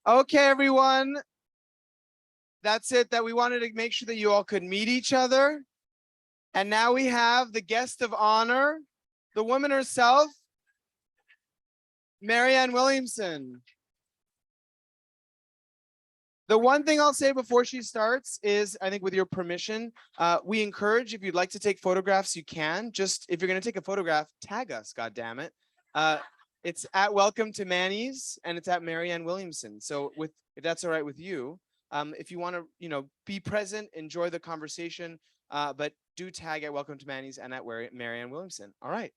Okay, everyone. That's it. That we wanted to make sure that you all could meet each other. And now we have the guest of honor, the woman herself, Marianne Williamson. The one thing I'll say before she starts is, I think with your permission, we encourage, if you'd like to take photographs, you can. Just, if you're going to take a photograph, tag us, goddammit. It's at Welcome to Manny's, and it's at Marianne Williamson. So if that's all right with you, if you want to, be present, enjoy the conversation, but do tag at Welcome to Manny's and at Marianne Williamson. All right.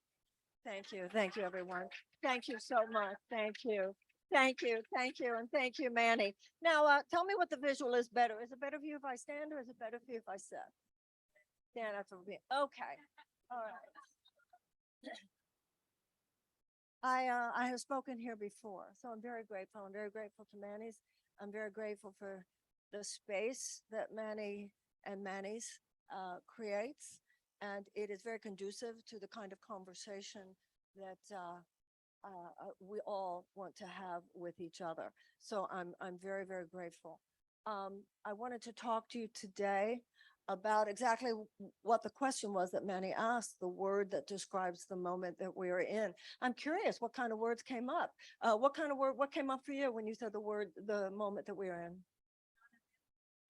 Thank you. Thank you, everyone. Thank you so much. Thank you. Thank you. Thank you. And thank you, Manny. Now, tell me what the visual is better. Is it better for you if I stand, or is it better for you if I sit? Stand, that's what me. Okay. All right. I have spoken here before, so I'm very grateful. I'm very grateful to Manny's. I'm very grateful for the space that Manny's creates, and it is very conducive to the kind of conversation that we all want to have with each other. So I'm very, very grateful. I wanted to talk to you today about exactly what the question was that Manny asked, the word that describes the moment that we are in. I'm curious what kind of words came up. What came up for you when you said the moment that we are in?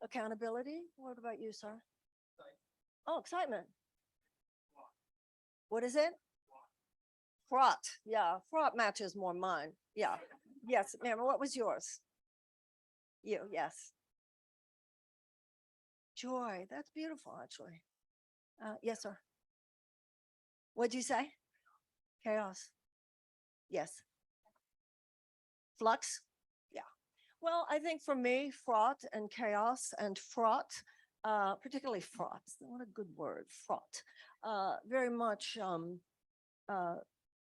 Accountability. What about you, sir? Oh, excitement. What is it? Fraught. Yeah, fraught matches more mine. Yeah. Yes, ma'am. What was yours? You, yes. Joy. That's beautiful, actually. Yes, sir. What'd you say? Chaos. Yes. Flux. Yeah. Well, I think for me, fraught and chaos and fraught, particularly fraught. What a good word, fraught. Very much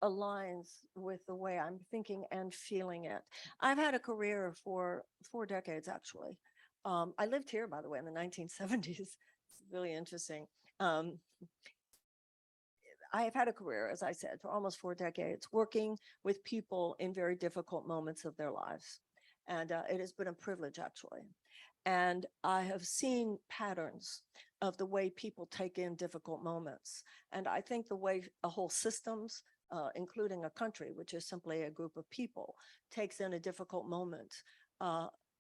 aligns with the way I'm thinking and feeling it. I've had a career for 4 decades, actually. I lived here, by the way, in the 1970s. It's really interesting. I have had a career, as I said, for almost 4 decades, working with people in very difficult moments of their lives. And it has been a privilege, actually. And I have seen patterns of the way people take in difficult moments. And I think the way a whole systems, including a country, which is simply a group of people, takes in a difficult moment,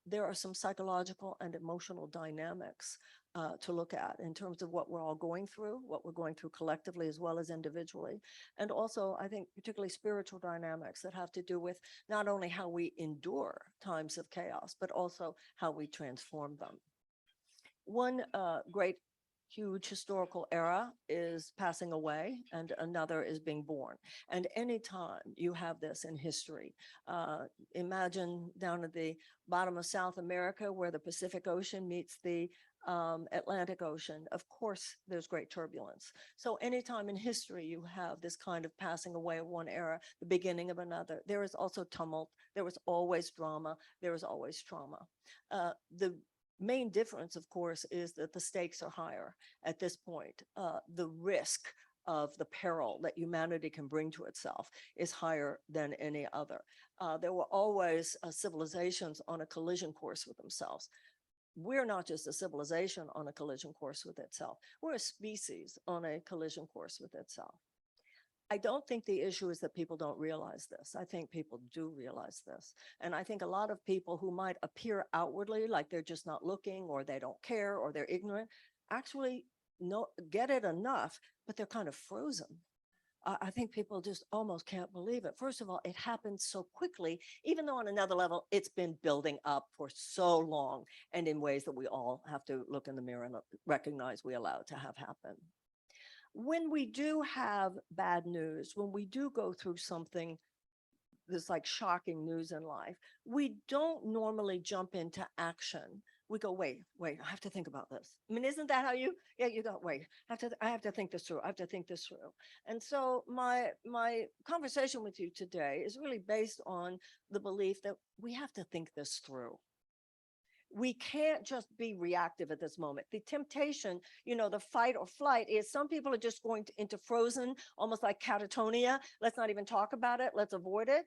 there are some psychological and emotional dynamics to look at in terms of what we're all going through, what we're going through collectively as well as individually. And also, I think, particularly spiritual dynamics that have to do with not only how we endure times of chaos, but also how we transform them. One great huge historical era is passing away and another is being born. And anytime you have this in history, imagine down at the bottom of South America where the Pacific Ocean meets the Atlantic Ocean, of course, there's great turbulence. So anytime in history you have this kind of passing away of one era, the beginning of another, there is also tumult, there was always drama, there is always trauma. The main difference, of course, is that the stakes are higher at this point. The risk of the peril that humanity can bring to itself is higher than any other. There were always civilizations on a collision course with themselves. We're not just a civilization on a collision course with itself. We're a species on a collision course with itself. I don't think the issue is that people don't realize this. I think people do realize this. And I think a lot of people who might appear outwardly like they're just not looking or they don't care or they're ignorant, actually get it enough, but they're kind of frozen. I think people just almost can't believe it. First of all, it happened so quickly, even though on another level, it's been building up for so long and in ways that we all have to look in the mirror and recognize we allow it to have happen. When we do have bad news, when we do go through something, this like shocking news in life, we don't normally jump into action. We go, wait, I have to think about this. I mean, isn't that how you go, wait, I have to think this through. I have to think this through. And so my conversation with you today is really based on the belief that we have to think this through. We can't just be reactive at this moment. The temptation, the fight or flight is some people are just going into frozen, almost like catatonia. Let's not even talk about it. Let's avoid it.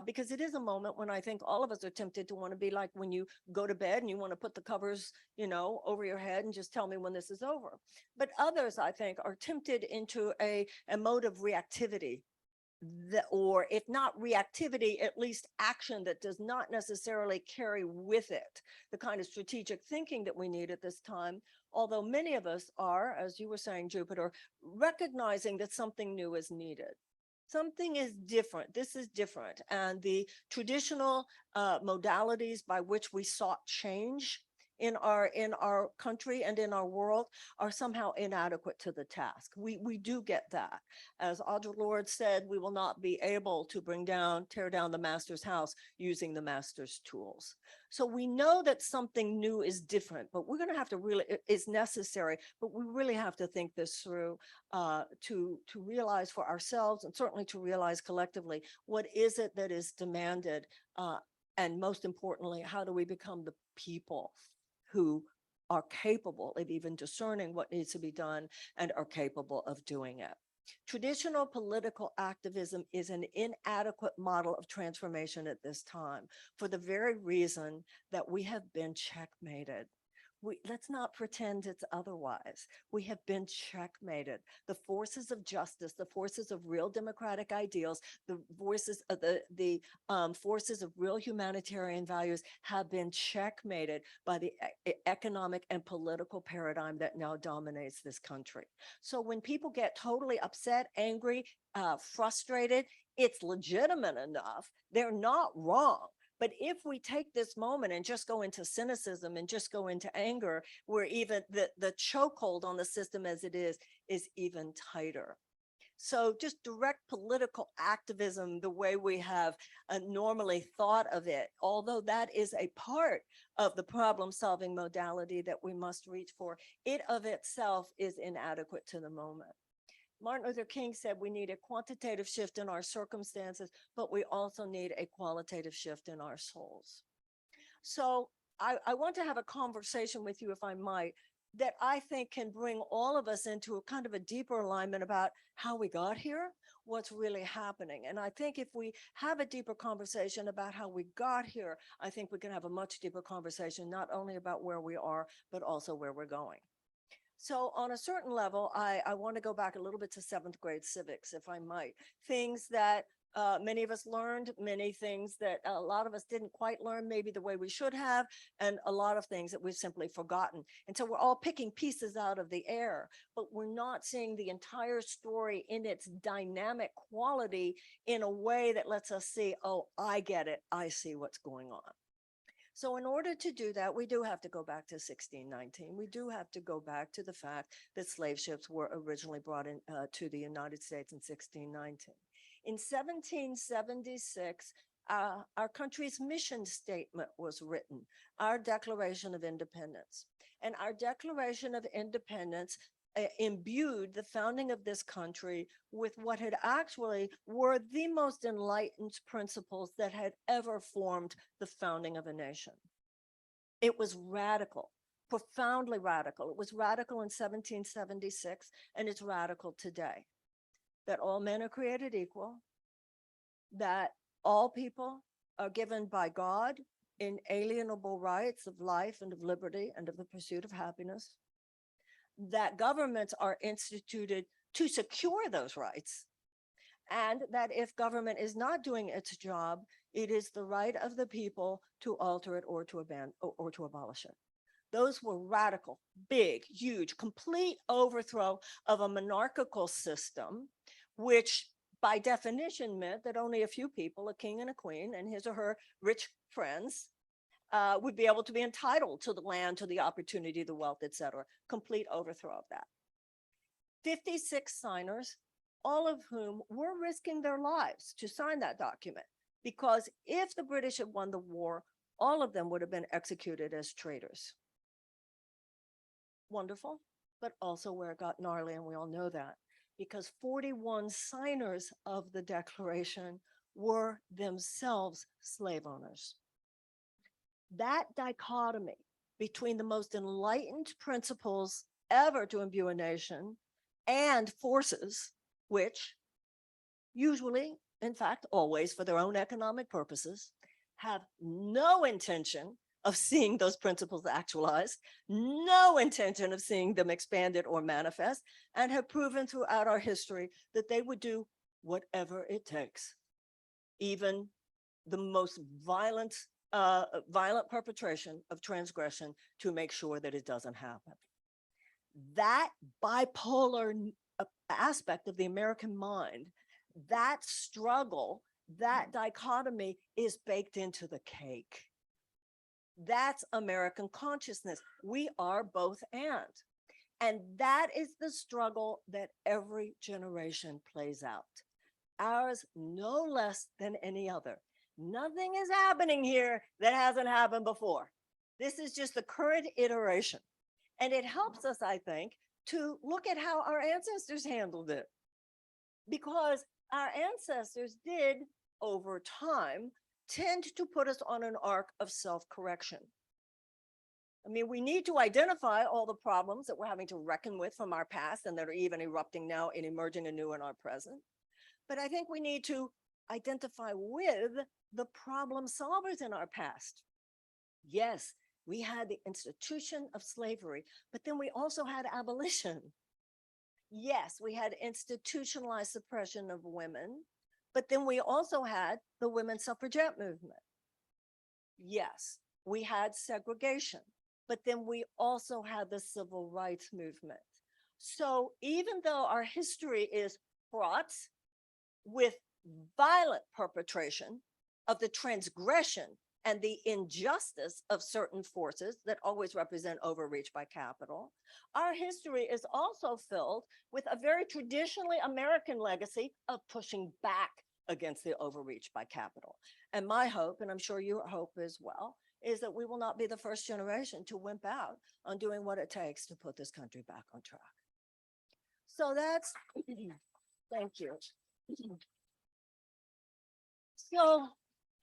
Because it is a moment when I think all of us are tempted to want to be like when you go to bed and you want to put the covers, over your head and just tell me when this is over. But others, I think, are tempted into a mode of reactivity, or if not reactivity, at least action that does not necessarily carry with it the kind of strategic thinking that we need at this time. Although many of us are, as you were saying, Jupiter, recognizing that something new is needed. Something is different. This is different. And the traditional modalities by which we sought change in our country and in our world are somehow inadequate to the task. We do get that. As Audre Lorde said, we will not be able to tear down the master's house using the master's tools. So we know that something new is different, but we're going to have to really, it's necessary, but we really have to think this through to realize for ourselves, and certainly to realize collectively, what is it that is demanded? And most importantly, how do we become the people who are capable of even discerning what needs to be done and are capable of doing it? Traditional political activism is an inadequate model of transformation at this time for the very reason that we have been checkmated. Let's not pretend it's otherwise. We have been checkmated. The forces of justice, the forces of real democratic ideals, the voices of the forces of real humanitarian values have been checkmated by the economic and political paradigm that now dominates this country. So when people get totally upset, angry, frustrated, it's legitimate enough. They're not wrong. But if we take this moment and just go into cynicism and just go into anger, where even the chokehold on the system as it is even tighter. So just direct political activism, the way we have normally thought of it, although that is a part of the problem-solving modality that we must reach for, it of itself is inadequate to the moment. Martin Luther King said we need a quantitative shift in our circumstances, but we also need a qualitative shift in our souls. So I want to have a conversation with you, if I might, that I think can bring all of us into a kind of a deeper alignment about how we got here, what's really happening. And I think if we have a deeper conversation about how we got here, I think we can have a much deeper conversation, not only about where we are, but also where we're going. So on a certain level, I want to go back a little bit to 7th grade civics, if I might. Things that many of us learned, many things that a lot of us didn't quite learn maybe the way we should have, and a lot of things that we've simply forgotten. And so we're all picking pieces out of the air, but we're not seeing the entire story in its dynamic quality in a way that lets us see, oh, I get it, I see what's going on. So in order to do that, we do have to go back to 1619. We do have to go back to the fact that slave ships were originally brought in to the United States in 1619. In 1776, our country's mission statement was written, our Declaration of Independence. And our Declaration of Independence imbued the founding of this country with what had actually were the most enlightened principles that had ever formed the founding of a nation. It was radical, profoundly radical. It was radical in 1776, and it's radical today. That all men are created equal, that all people are given by God inalienable rights of life and of liberty and of the pursuit of happiness, that governments are instituted to secure those rights, and that if government is not doing its job, it is the right of the people to alter it or to abolish it. Those were radical, big, huge, complete overthrow of a monarchical system, which by definition meant that only a few people, a king and a queen and his or her rich friends, would be able to be entitled to the land, to the opportunity, the wealth, etc. Complete overthrow of that. 56 signers, all of whom were risking their lives to sign that document, because if the British had won the war, all of them would have been executed as traitors. Wonderful, but also where it got gnarly, and we all know that, because 41 signers of the Declaration were themselves slave owners. That dichotomy between the most enlightened principles ever to imbue a nation and forces which usually, in fact, always for their own economic purposes, have no intention of seeing those principles actualized, no intention of seeing them expanded or manifest, and have proven throughout our history that they would do whatever it takes, even the most violent perpetration of transgression to make sure that it doesn't happen. That bipolar aspect of the American mind, that struggle, that dichotomy is baked into the cake. That's American consciousness. We are both and. And that is the struggle that every generation plays out. Ours no less than any other. Nothing is happening here that hasn't happened before. This is just the current iteration. And it helps us, I think, to look at how our ancestors handled it. Because our ancestors did, over time, tend to put us on an arc of self-correction. I mean, we need to identify all the problems that we're having to reckon with from our past and that are even erupting now and emerging anew in our present. But I think we need to identify with the problem solvers in our past. Yes, we had the institution of slavery, but then we also had abolition. Yes, we had institutionalized suppression of women, but then we also had the women's suffragette movement. Yes, we had segregation, but then we also had the civil rights movement. So even though our history is fraught with violent perpetration of the transgression and the injustice of certain forces that always represent overreach by capital, our history is also filled with a very traditionally American legacy of pushing back against the overreach by capital. And my hope, and I'm sure your hope as well, is that we will not be the first generation to wimp out on doing what it takes to put this country back on track. So that's, thank you. So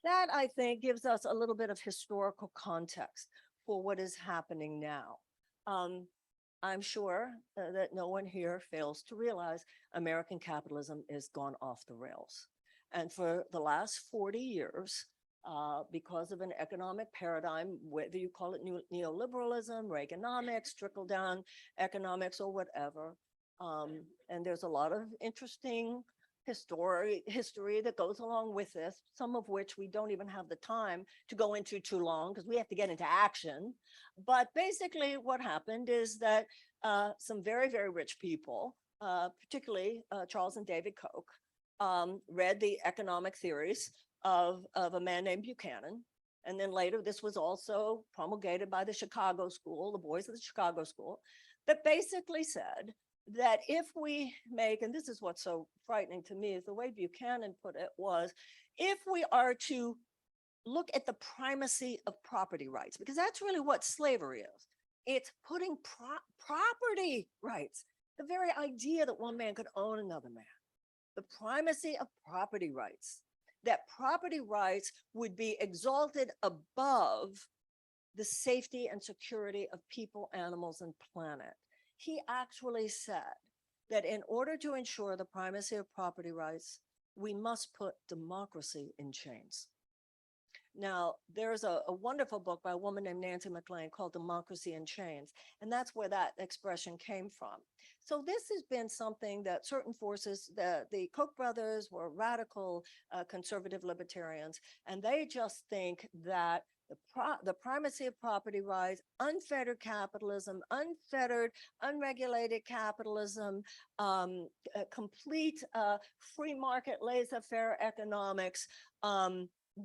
that, I think, gives us a little bit of historical context for what is happening now. I'm sure that no one here fails to realize American capitalism is gone off the rails. And for the last 40 years, because of an economic paradigm, whether you call it neoliberalism, Reaganomics, trickle-down economics, or whatever, and there's a lot of interesting history that goes along with this, some of which we don't even have the time to go into too long because we have to get into action. But basically what happened is that some very, very rich people, particularly Charles and David Koch, read the economic theories of a man named Buchanan. And then later, this was also promulgated by the Chicago School, the boys of the Chicago School, that basically said that if we make, and this is what's so frightening to me, is the way Buchanan put it was, if we are to look at the primacy of property rights, because that's really what slavery is. It's putting property rights, the very idea that one man could own another man, the primacy of property rights, that property rights would be exalted above the safety and security of people, animals, and planet. He actually said that in order to ensure the primacy of property rights, we must put democracy in chains. Now, there's a wonderful book by a woman named Nancy McLean called Democracy in Chains, and that's where that expression came from. So this has been something that certain forces, the Koch brothers were radical conservative libertarians, and they just think that the primacy of property rights, unfettered capitalism, unfettered, unregulated capitalism, complete free market laissez-faire economics,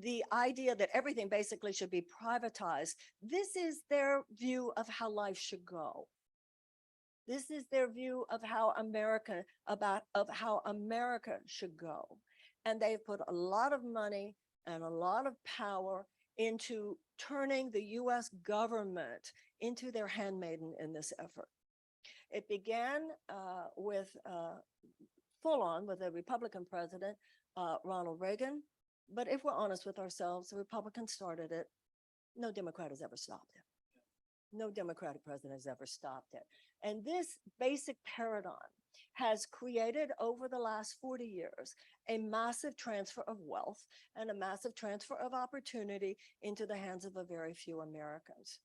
the idea that everything basically should be privatized. This is their view of how life should go. This is their view of how America should go. And they've put a lot of money and a lot of power into turning the US government into their handmaiden in this effort. It began with a Republican president, Ronald Reagan. But if we're honest with ourselves, the Republicans started it. No Democrat has ever stopped it. No Democratic president has ever stopped it. And this basic paradigm has created over the last 40 years a massive transfer of wealth and a massive transfer of opportunity into the hands of a very few Americans.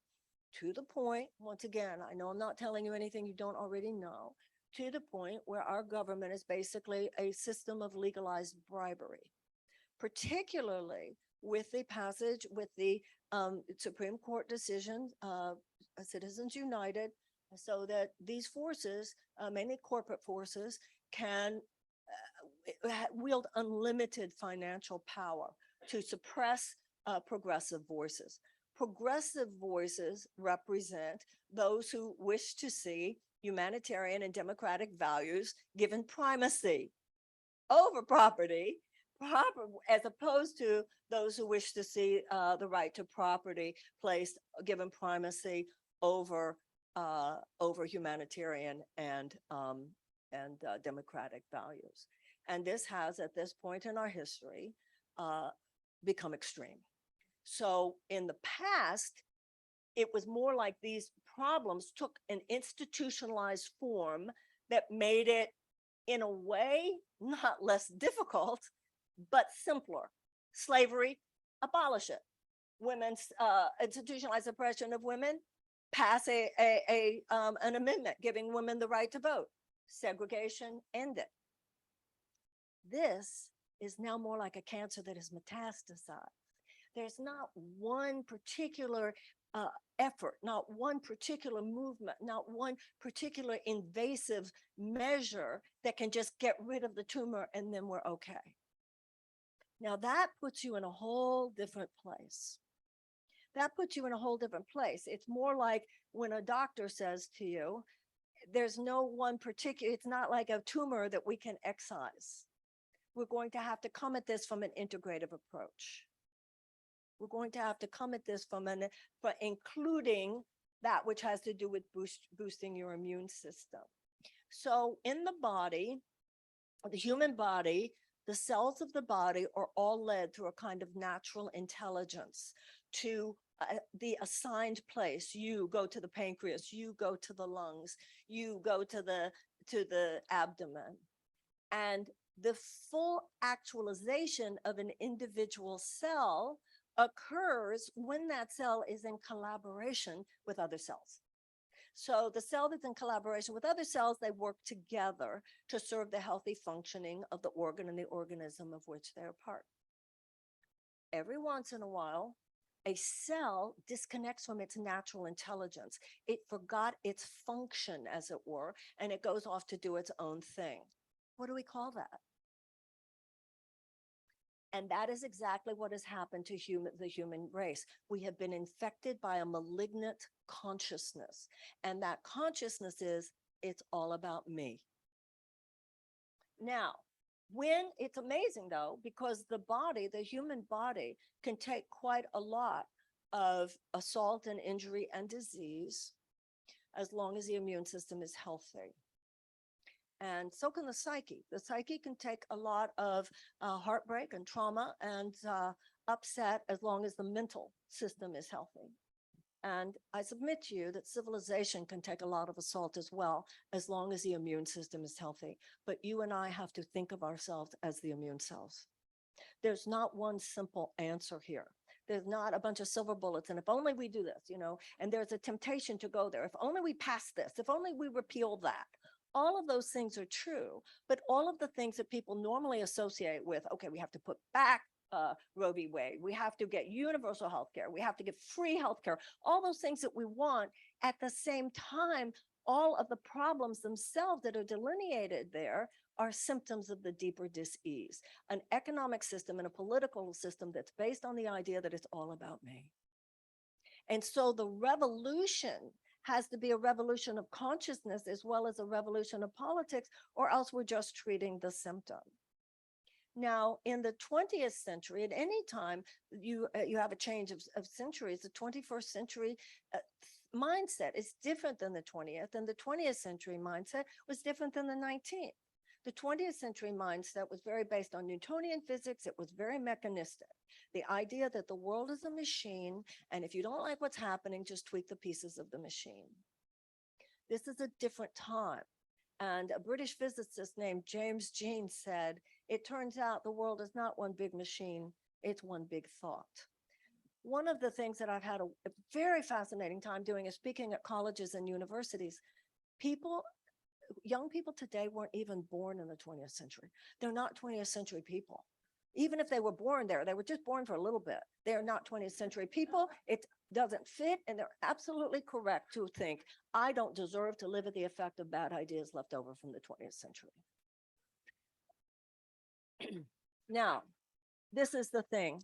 To the point, once again, I know I'm not telling you anything you don't already know, to the point where our government is basically a system of legalized bribery, particularly with the passage, with the Supreme Court decision, Citizens United, so that these forces, many corporate forces, can wield unlimited financial power to suppress progressive voices. Progressive voices represent those who wish to see humanitarian and democratic values given primacy over property, as opposed to those who wish to see the right to property placed, given primacy over humanitarian and democratic values. And this has, at this point in our history, become extreme. So in the past, it was more like these problems took an institutionalized form that made it, in a way, not less difficult, but simpler. Slavery, abolish it. Women's institutionalized oppression of women, pass an amendment giving women the right to vote. Segregation, end it. This is now more like a cancer that is metastasized. There's not one particular effort, not one particular movement, not one particular invasive measure that can just get rid of the tumor and then we're okay. Now that puts you in a whole different place. That puts you in a whole different place. It's more like when a doctor says to you, there's no one particular, it's not like a tumor that we can excise. We're going to have to come at this from an integrative approach. We're going to have to come at this from including that which has to do with boosting your immune system. So in the body, the human body, the cells of the body are all led through a kind of natural intelligence to the assigned place. You go to the pancreas, you go to the lungs, you go to the abdomen. And the full actualization of an individual cell occurs when that cell is in collaboration with other cells. So the cell that's in collaboration with other cells, they work together to serve the healthy functioning of the organ and the organism of which they're part. Every once in a while, a cell disconnects from its natural intelligence. It forgot its function, as it were, and it goes off to do its own thing. What do we call that? And that is exactly what has happened to the human race. We have been infected by a malignant consciousness. And that consciousness is, it's all about me. Now, it's amazing though, because the body, the human body, can take quite a lot of assault and injury and disease as long as the immune system is healthy. And so can the psyche. The psyche can take a lot of heartbreak and trauma and upset as long as the mental system is healthy. And I submit to you that civilization can take a lot of assault as well, as long as the immune system is healthy. But you and I have to think of ourselves as the immune cells. There's not one simple answer here. There's not a bunch of silver bullets. And if only we do this, and there's a temptation to go there. If only we pass this, if only we repeal that. All of those things are true, but all of the things that people normally associate with, okay, we have to put back Roe v. Wade, we have to get universal health care, we have to get free health care, all those things that we want, at the same time, all of the problems themselves that are delineated there are symptoms of the deeper dis-ease, an economic system and a political system that's based on the idea that it's all about me. And so the revolution has to be a revolution of consciousness as well as a revolution of politics, or else we're just treating the symptom. Now, in the 20th century, at any time you have a change of centuries, the 21st century mindset is different than the 20th, and the 20th century mindset was different than the 19th. The 20th century mindset was very based on Newtonian physics. It was very mechanistic. The idea that the world is a machine, and if you don't like what's happening, just tweak the pieces of the machine. This is a different time. And a British physicist named James Jean said, it turns out the world is not one big machine, it's one big thought. One of the things that I've had a very fascinating time doing is speaking at colleges and universities. Young people today weren't even born in the 20th century. They're not 20th century people. Even if they were born there, they were just born for a little bit. They're not 20th century people. It doesn't fit, and they're absolutely correct to think, I don't deserve to live at the effect of bad ideas left over from the 20th century. Now, this is the thing.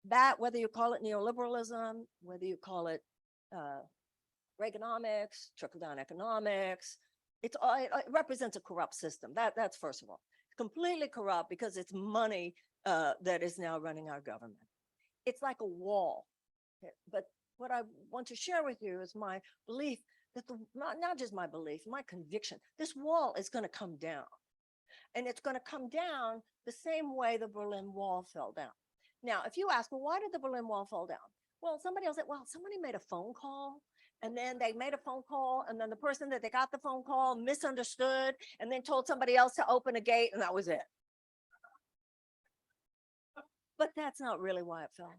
That, whether you call it neoliberalism, whether you call it Reaganomics, trickle-down economics, it represents a corrupt system. That's first of all. It's completely corrupt because it's money that is now running our government. It's like a wall. But what I want to share with you is my belief that not just my belief, my conviction, this wall is going to come down. And it's going to come down the same way the Berlin Wall fell down. Now, if you ask, well, why did the Berlin Wall fall down? Well, somebody else said, well, somebody made a phone call, and then they made a phone call, and then the person that they got the phone call misunderstood, and then told somebody else to open a gate, and that was it. But that's not really why it fell.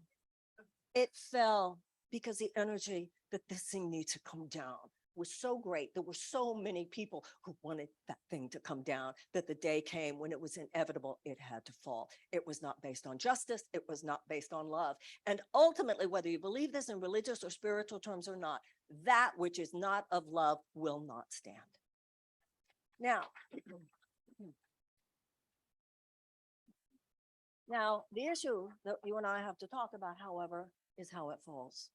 It fell because the energy that this thing needs to come down was so great. There were so many people who wanted that thing to come down that the day came when it was inevitable, it had to fall. It was not based on justice. It was not based on love. And ultimately, whether you believe this in religious or spiritual terms or not, that which is not of love will not stand. Now, the issue that you and I have to talk about, however, is how it falls.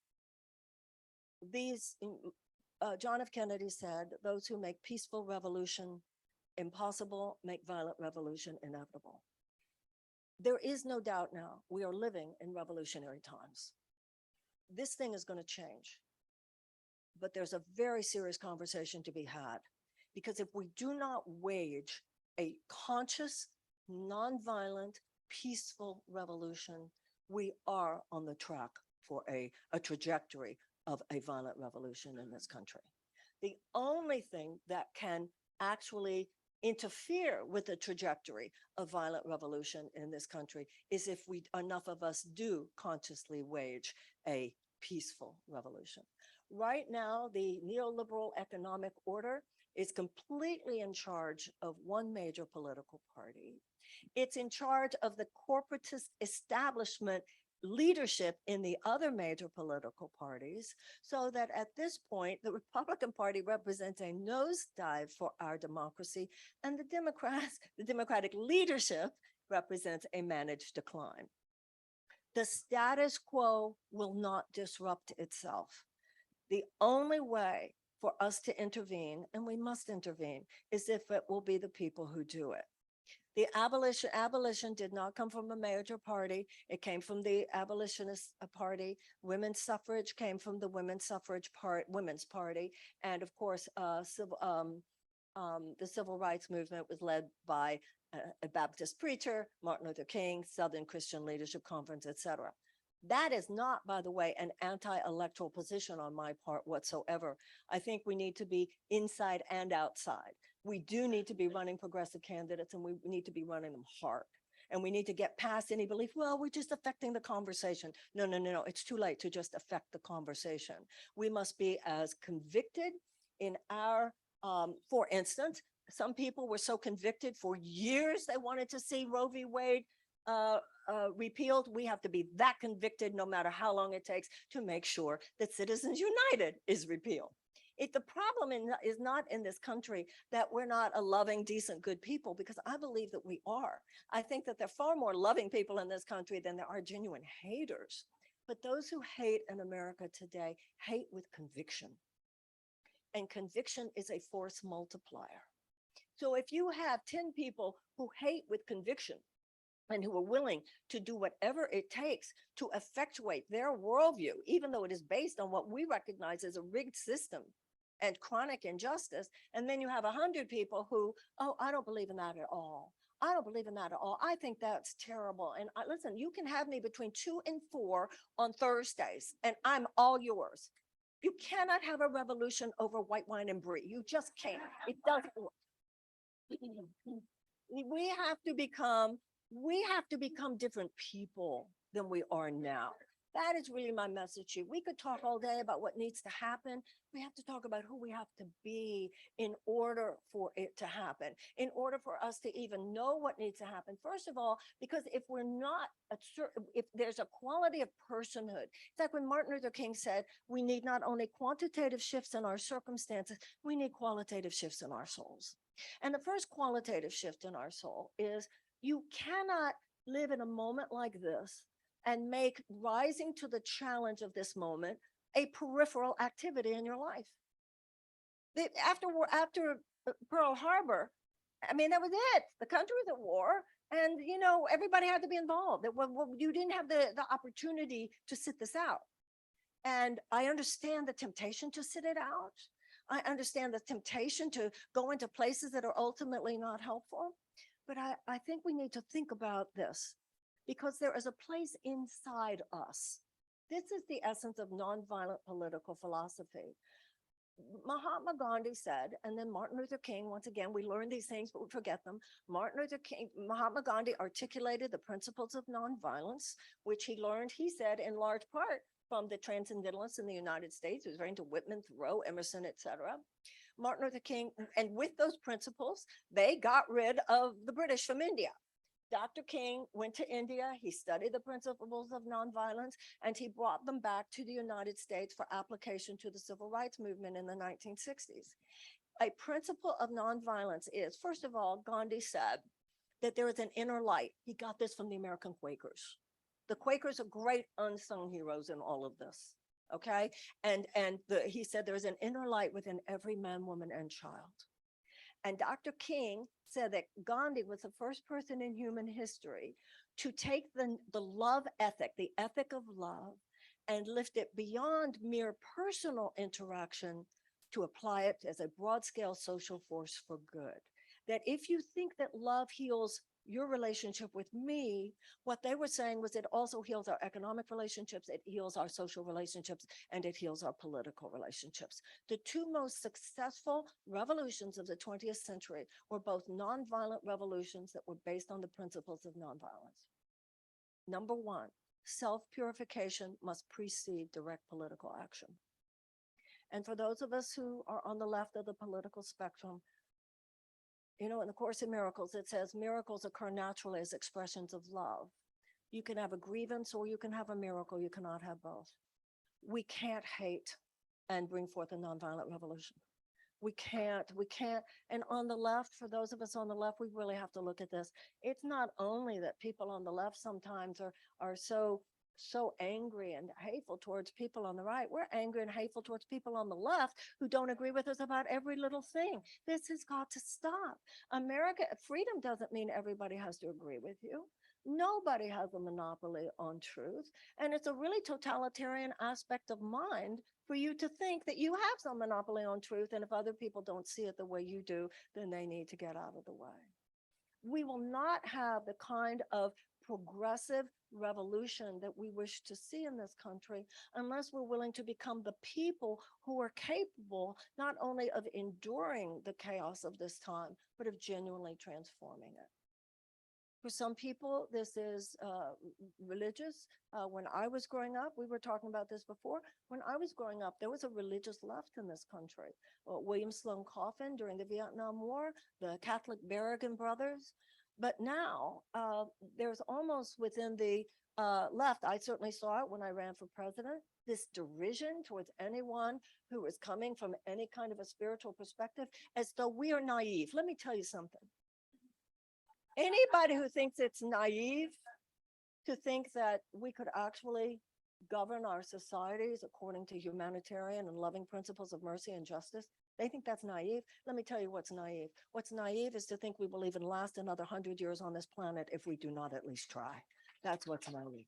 John F. Kennedy said, those who make peaceful revolution impossible make violent revolution inevitable. There is no doubt now we are living in revolutionary times. This thing is going to change. But there's a very serious conversation to be had, because if we do not wage a conscious, nonviolent, peaceful revolution, we are on the track for a trajectory of a violent revolution in this country. The only thing that can actually interfere with the trajectory of violent revolution in this country is if enough of us do consciously wage a peaceful revolution. Right now, the neoliberal economic order is completely in charge of one major political party. It's in charge of the corporatist establishment leadership in the other major political parties, so that at this point, the Republican Party represents a nosedive for our democracy, and the Democratic leadership represents a managed decline. The status quo will not disrupt itself. The only way for us to intervene, and we must intervene, is if it will be the people who do it. The abolition did not come from a major party. It came from the abolitionist party. Women's suffrage came from the women's party. And of course, the civil rights movement was led by a Baptist preacher, Martin Luther King, Southern Christian Leadership Conference, etc. That is not, by the way, an anti-electoral position on my part whatsoever. I think we need to be inside and outside. We do need to be running progressive candidates, and we need to be running them hard. And we need to get past any belief, well, we're just affecting the conversation. No, it's too late to just affect the conversation. We must be as convicted in our, for instance, some people were so convicted for years they wanted to see Roe v. Wade repealed. We have to be that convicted no matter how long it takes to make sure that Citizens United is repealed. The problem is not in this country that we're not a loving, decent, good people, because I believe that we are. I think that there are far more loving people in this country than there are genuine haters. But those who hate in America today hate with conviction. And conviction is a force multiplier. So if you have 10 people who hate with conviction, and who are willing to do whatever it takes to effectuate their worldview, even though it is based on what we recognize as a rigged system, and chronic injustice. And then you have 100 people who, oh, I don't believe in that at all. I don't believe in that at all. I think that's terrible. And listen, you can have me between 2 and 4 on Thursdays, and I'm all yours. You cannot have a revolution over white wine and brie. You just can't. It doesn't work. We have to become different people than we are now. That is really my message to you. We could talk all day about what needs to happen. We have to talk about who we have to be in order for it to happen, in order for us to even know what needs to happen. First of all, because if we're not, if there's a quality of personhood, it's like when Martin Luther King said, we need not only quantitative shifts in our circumstances, we need qualitative shifts in our souls. And the first qualitative shift in our soul is you cannot live in a moment like this and make rising to the challenge of this moment a peripheral activity in your life. After Pearl Harbor, I mean, that was it. The country was at war, and everybody had to be involved. You didn't have the opportunity to sit this out. And I understand the temptation to sit it out. I understand the temptation to go into places that are ultimately not helpful. But I think we need to think about this, because there is a place inside us. This is the essence of nonviolent political philosophy. Mahatma Gandhi said, and then Martin Luther King, once again, we learn these things, but we forget them. Mahatma Gandhi articulated the principles of nonviolence, which he learned, he said, in large part from the transcendentalists in the United States. He was very into Whitman, Thoreau, Emerson, etc. Martin Luther King, and with those principles, they got rid of the British from India. Dr. King went to India, he studied the principles of nonviolence, and he brought them back to the United States for application to the civil rights movement in the 1960s. A principle of nonviolence is, first of all, Gandhi said that there is an inner light. He got this from the American Quakers. The Quakers are great unsung heroes in all of this, okay? And he said there's an inner light within every man, woman, and child. And Dr. King said that Gandhi was the first person in human history to take the love ethic, the ethic of love, and lift it beyond mere personal interaction to apply it as a broad scale social force for good. That if you think that love heals your relationship with me, what they were saying was it also heals our economic relationships, it heals our social relationships, and it heals our political relationships. The two most successful revolutions of the 20th century were both nonviolent revolutions that were based on the principles of nonviolence. Number one, self-purification must precede direct political action. And for those of us who are on the left of the political spectrum, in the Course in Miracles, it says miracles occur naturally as expressions of love. You can have a grievance or you can have a miracle. You cannot have both. We can't hate and bring forth a nonviolent revolution. We can't. And on the left, for those of us on the left, we really have to look at this. It's not only that people on the left sometimes are so angry and hateful towards people on the right. We're angry and hateful towards people on the left who don't agree with us about every little thing. This has got to stop. Freedom doesn't mean everybody has to agree with you. Nobody has a monopoly on truth. And it's a really totalitarian aspect of mind for you to think that you have some monopoly on truth. And if other people don't see it the way you do, then they need to get out of the way. We will not have the kind of progressive revolution that we wish to see in this country unless we're willing to become the people who are capable not only of enduring the chaos of this time, but of genuinely transforming it. For some people, this is religious. When I was growing up, we were talking about this before. When I was growing up, there was a religious left in this country. William Sloane Coffin during the Vietnam War, the Catholic Berrigan brothers. But now there's almost within the left, I certainly saw it when I ran for president, this derision towards anyone who is coming from any kind of a spiritual perspective, as though we are naive. Let me tell you something. Anybody who thinks it's naive to think that we could actually govern our societies according to humanitarian and loving principles of mercy and justice, they think that's naive. Let me tell you what's naive. What's naive is to think we will even last another 100 years on this planet if we do not at least try. That's what's naive.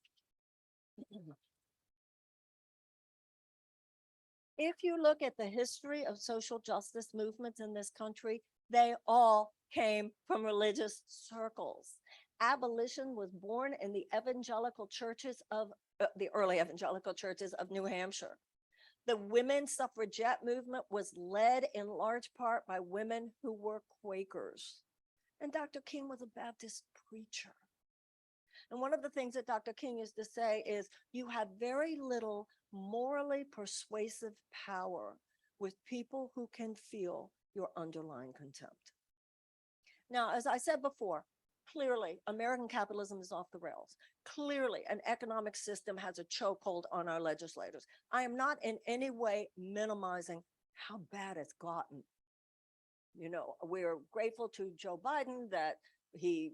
If you look at the history of social justice movements in this country, they all came from religious circles. Abolition was born in the evangelical churches of the early evangelical churches of New Hampshire. The women's suffragette movement was led in large part by women who were Quakers. And Dr. King was a Baptist preacher. And one of the things that Dr. King used to say is, you have very little morally persuasive power with people who can feel your underlying contempt. Now, as I said before, clearly American capitalism is off the rails. Clearly an economic system has a chokehold on our legislators. I am not in any way minimizing how bad it's gotten. You know, we're grateful to Joe Biden that he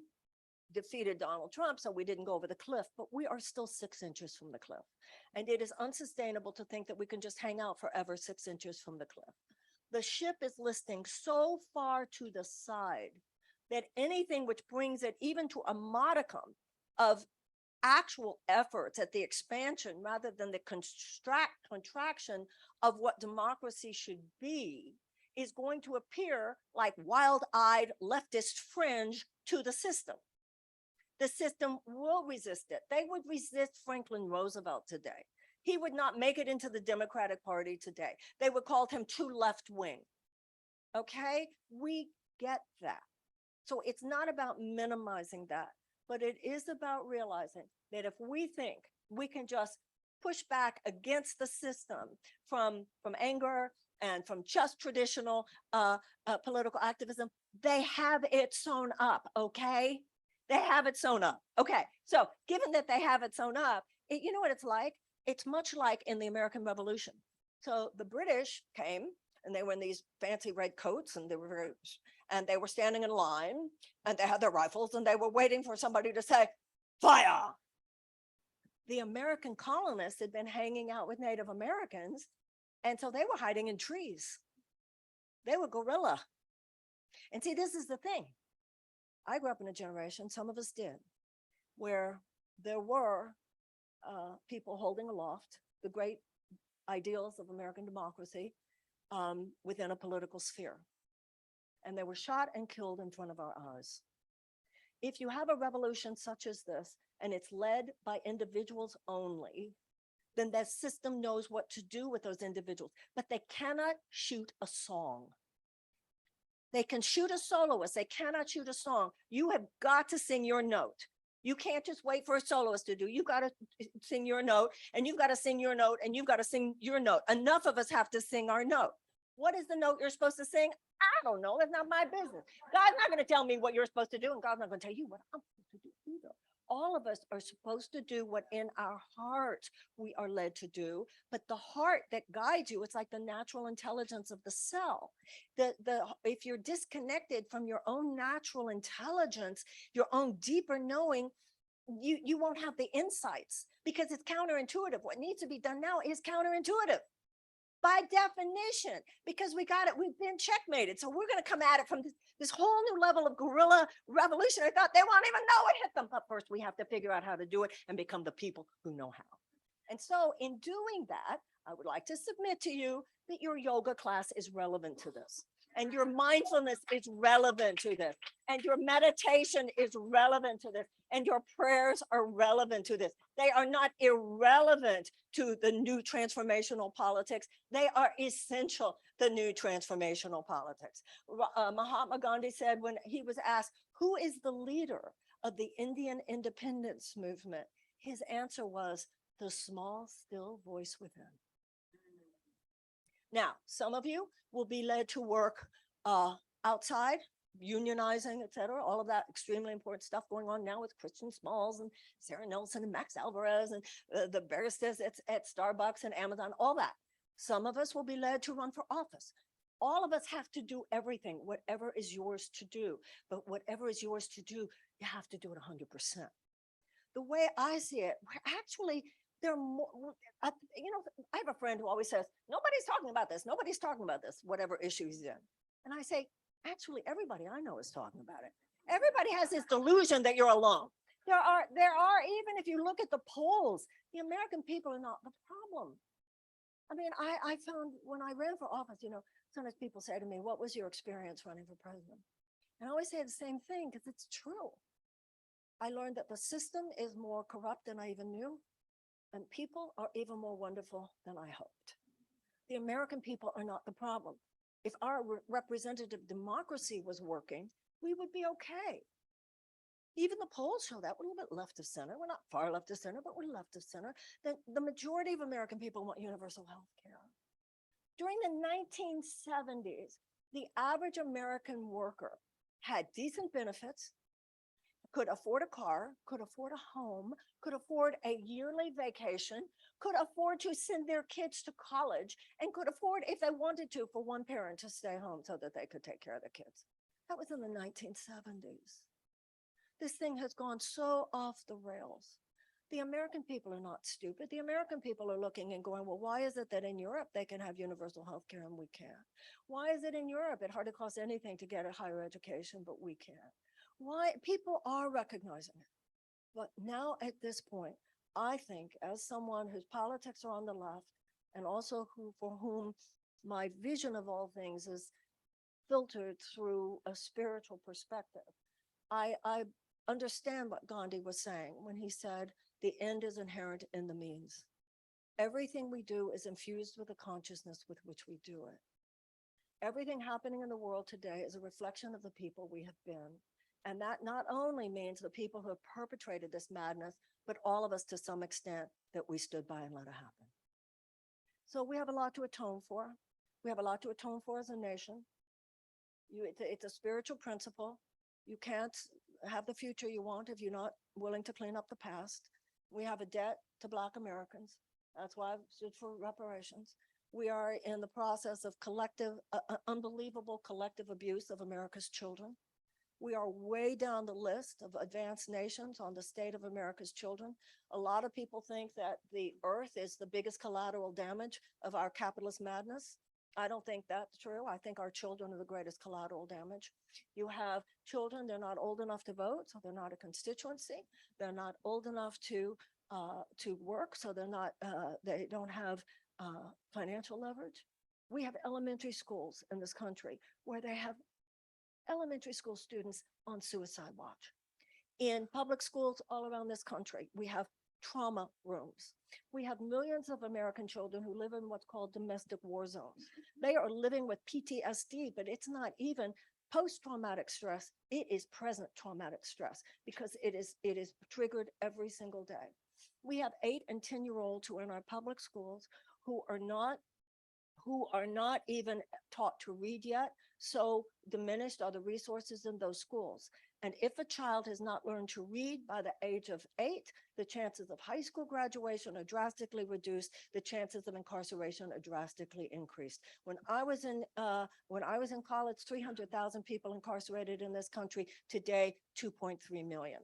defeated Donald Trump, so we didn't go over the cliff, but we are still 6 inches from the cliff. And it is unsustainable to think that we can just hang out forever 6 inches from the cliff. The ship is listing so far to the side that anything which brings it even to a modicum of actual efforts at the expansion rather than the contraction of what democracy should be is going to appear like wild-eyed leftist fringe to the system. The system will resist it. They would resist Franklin Roosevelt today. He would not make it into the Democratic Party today. They would call him too left-wing. Okay, we get that. So it's not about minimizing that, but it is about realizing that if we think we can just push back against the system from anger and from just traditional political activism, they have it sewn up, okay? They have it sewn up. Okay, so given that they have it sewn up, you know what it's like? It's much like in the American Revolution. So the British came and they were in these fancy red coats and they were standing in line and they had their rifles and they were waiting for somebody to say, fire. The American colonists had been hanging out with Native Americans, and so they were hiding in trees. They were guerrilla. And see, this is the thing. I grew up in a generation, some of us did, where there were people holding aloft the great ideals of American democracy within a political sphere. And they were shot and killed in front of our eyes. If you have a revolution such as this, and it's led by individuals only, then that system knows what to do with those individuals, but they cannot shoot a song. They can shoot a soloist, they cannot shoot a song. You have got to sing your note. You can't just wait for a soloist to do. You got to sing your note, and you've got to sing your note, and you've got to sing your note. Enough of us have to sing our note. What is the note you're supposed to sing? I don't know. It's not my business. God's not going to tell me what you're supposed to do, and God's not going to tell you what I'm supposed to do either. All of us are supposed to do what in our heart we are led to do, but the heart that guides you, it's like the natural intelligence of the cell. If you're disconnected from your own natural intelligence, your own deeper knowing, you won't have the insights because it's counterintuitive. What needs to be done now is counterintuitive by definition, because we got it, we've been checkmated. So we're going to come at it from this whole new level of guerrilla revolution. I thought they won't even know it hit them, but first we have to figure out how to do it and become the people who know how. And so in doing that, I would like to submit to you that your yoga class is relevant to this, and your mindfulness is relevant to this, and your meditation is relevant to this, and your prayers are relevant to this. They are not irrelevant to the new transformational politics. They are essential, the new transformational politics. Mahatma Gandhi said when he was asked, who is the leader of the Indian independence movement? His answer was, the small, still voice within. Now, some of you will be led to work outside, unionizing, et cetera, all of that extremely important stuff going on now with Christian Smalls and Sarah Nelson and Max Alvarez and the baristas at Starbucks and Amazon, all that. Some of us will be led to run for office. All of us have to do everything, whatever is yours to do. But whatever is yours to do, you have to do it 100%. The way I see it, we're actually, there are more, I have a friend who always says, nobody's talking about this. Nobody's talking about this, whatever issue he's in. And I say, actually, everybody I know is talking about it. Everybody has this delusion that you're alone. There are, even if you look at the polls, the American people are not the problem. I mean, I found when I ran for office, sometimes people say to me, what was your experience running for president? And I always say the same thing because it's true. I learned that the system is more corrupt than I even knew, and people are even more wonderful than I hoped. The American people are not the problem. If our representative democracy was working, we would be okay. Even the polls show that we're a little bit left of center. We're not far left of center, but we're left of center. The majority of American people want universal health care. During the 1970s, the average American worker had decent benefits, could afford a car, could afford a home, could afford a yearly vacation, could afford to send their kids to college, and could afford, if they wanted to, for one parent to stay home so that they could take care of the kids. That was in the 1970s. This thing has gone so off the rails. The American people are not stupid. The American people are looking and going, well, why is it that in Europe they can have universal health care and we can't? Why is it in Europe it hardly costs anything to get a higher education, but we can't? Why? People are recognizing it. But now at this point, I think as someone whose politics are on the left and also for whom my vision of all things is filtered through a spiritual perspective, I understand what Gandhi was saying when he said, the end is inherent in the means. Everything we do is infused with the consciousness with which we do it. Everything happening in the world today is a reflection of the people we have been. And that not only means the people who have perpetrated this madness, but all of us to some extent that we stood by and let it happen. So we have a lot to atone for. We have a lot to atone for as a nation. It's a spiritual principle. You can't have the future you want if you're not willing to clean up the past. We have a debt to Black Americans. That's why I've stood for reparations. We are in the process of unbelievable collective abuse of America's children. We are way down the list of advanced nations on the state of America's children. A lot of people think that the earth is the biggest collateral damage of our capitalist madness. I don't think that's true. I think our children are the greatest collateral damage. You have children, they're not old enough to vote, so they're not a constituency. They're not old enough to work, so they don't have financial leverage. We have elementary schools in this country where they have elementary school students on suicide watch. In public schools all around this country, we have trauma rooms. We have millions of American children who live in what's called domestic war zones. They are living with PTSD, but it's not even post-traumatic stress. It is present traumatic stress because it is triggered every single day. We have 8 and 10-year-olds who are in our public schools who are not even taught to read yet. So diminished are the resources in those schools. And if a child has not learned to read by the age of 8, the chances of high school graduation are drastically reduced. The chances of incarceration are drastically increased. When I was in college, 300,000 people incarcerated in this country. Today, 2.3 million.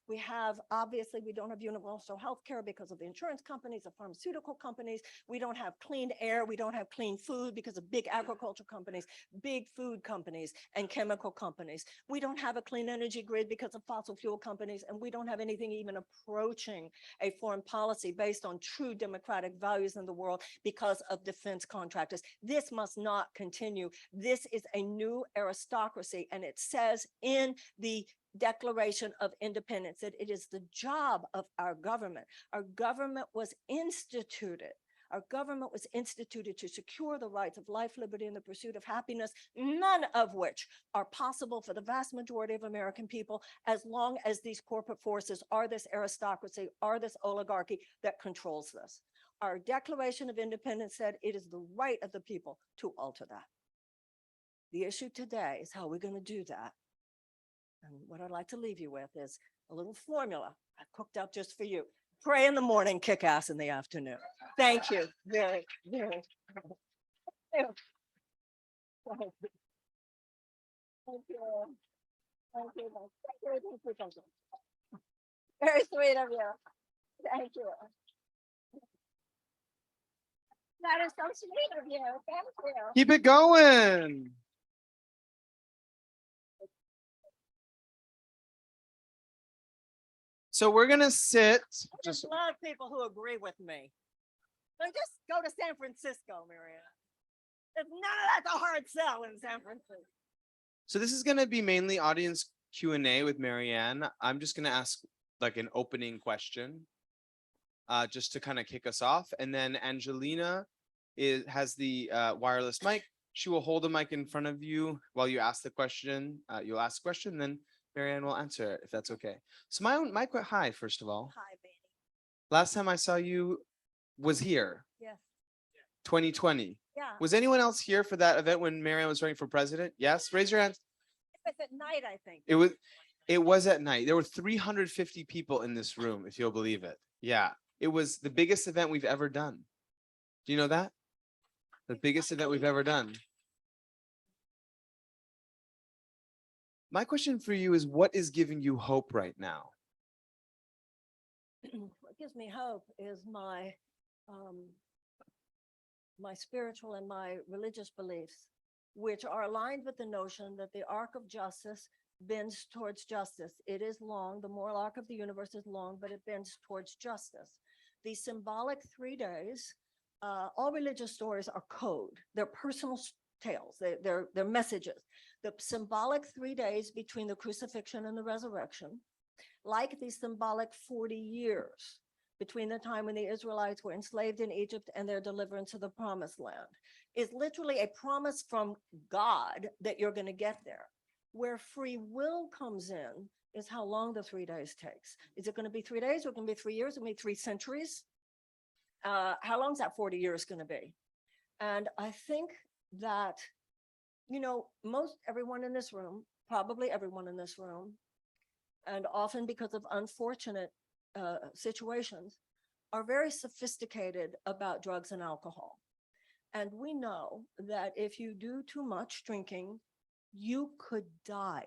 We have, obviously, we don't have universal health care because of the insurance companies, the pharmaceutical companies. We don't have clean air. We don't have clean food because of big agriculture companies, big food companies, and chemical companies. We don't have a clean energy grid because of fossil fuel companies, and we don't have anything even approaching a foreign policy based on true democratic values in the world because of defense contractors. This must not continue. This is a new aristocracy, and it says in the Declaration of Independence that it is the job of our government. Our government was instituted. Our government was instituted to secure the rights of life, liberty, and the pursuit of happiness, none of which are possible for the vast majority of American people as long as these corporate forces are this aristocracy, are this oligarchy that controls this. Our Declaration of Independence said it is the right of the people to alter that. The issue today is how we're going to do that. And what I'd like to leave you with is a little formula I cooked up just for you. Pray in the morning, kick ass in the afternoon. Thank you very, very much. Thank you. Thank you. Thank you. Thank you. Thank you. Very sweet of you. Thank you. That is so sweet of you. Thank you. Keep it going. So we're gonna sit. I just love people who agree with me. And just go to San Francisco, Marianne. None of that's a hard sell in San Francisco. So this is going to be mainly audience Q&A with Marianne. I'm just going to ask like an opening question just to kind of kick us off. And then Angelina has the wireless mic. She will hold the mic in front of you while you ask the question. You'll ask the question, then Marianne will answer it, if that's okay. So hi, first of all. Hi, Manny. Last time I saw you was here, Yes. 2020. Yeah. Was anyone else here for that event when Marianne was running for president? Yes, raise your hands. It was at night, I think. It was at night. There were 350 people in this room, if you'll believe it. Yeah, it was the biggest event we've ever done. Do you know that? The biggest event we've ever done. My question for you is, what is giving you hope right now? What gives me hope is my spiritual and my religious beliefs, which are aligned with the notion that the arc of justice bends towards justice. It is long, the moral arc of the universe is long, but it bends towards justice. The symbolic 3 days, all religious stories are code. They're personal tales, they're messages. The symbolic 3 days between the crucifixion and the resurrection, like the symbolic 40 years between the time when the Israelites were enslaved in Egypt and their deliverance to the promised land, is literally a promise from God that you're going to get there. Where free will comes in is how long the 3 days takes. Is it going to be 3 days, or going to be 3 years, or maybe 3 centuries? How long is that 40 years going to be? And I think that, you know, everyone in this room, probably everyone in this room, and often because of unfortunate situations, are very sophisticated about drugs and alcohol. And we know that if you do too much drinking, you could die.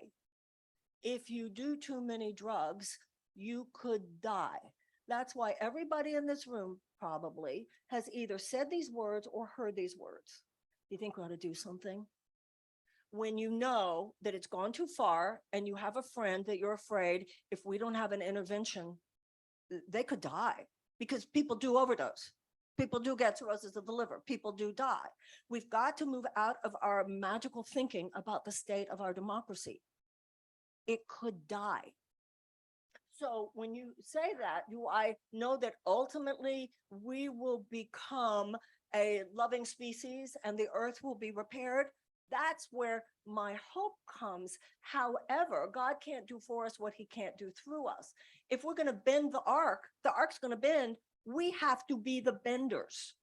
If you do too many drugs, you could die. That's why everybody in this room probably has either said these words or heard these words. You think we ought to do something? When you know that it's gone too far and you have a friend that you're afraid if we don't have an intervention, they could die, because people do overdose. People do get cirrhosis of the liver. People do die. We've got to move out of our magical thinking about the state of our democracy. It could die. So when you say that, do I know that ultimately we will become a loving species and the earth will be repaired? That's where my hope comes. However, God can't do for us what he can't do through us. If we're going to bend the arc's going to bend. We have to be the benders.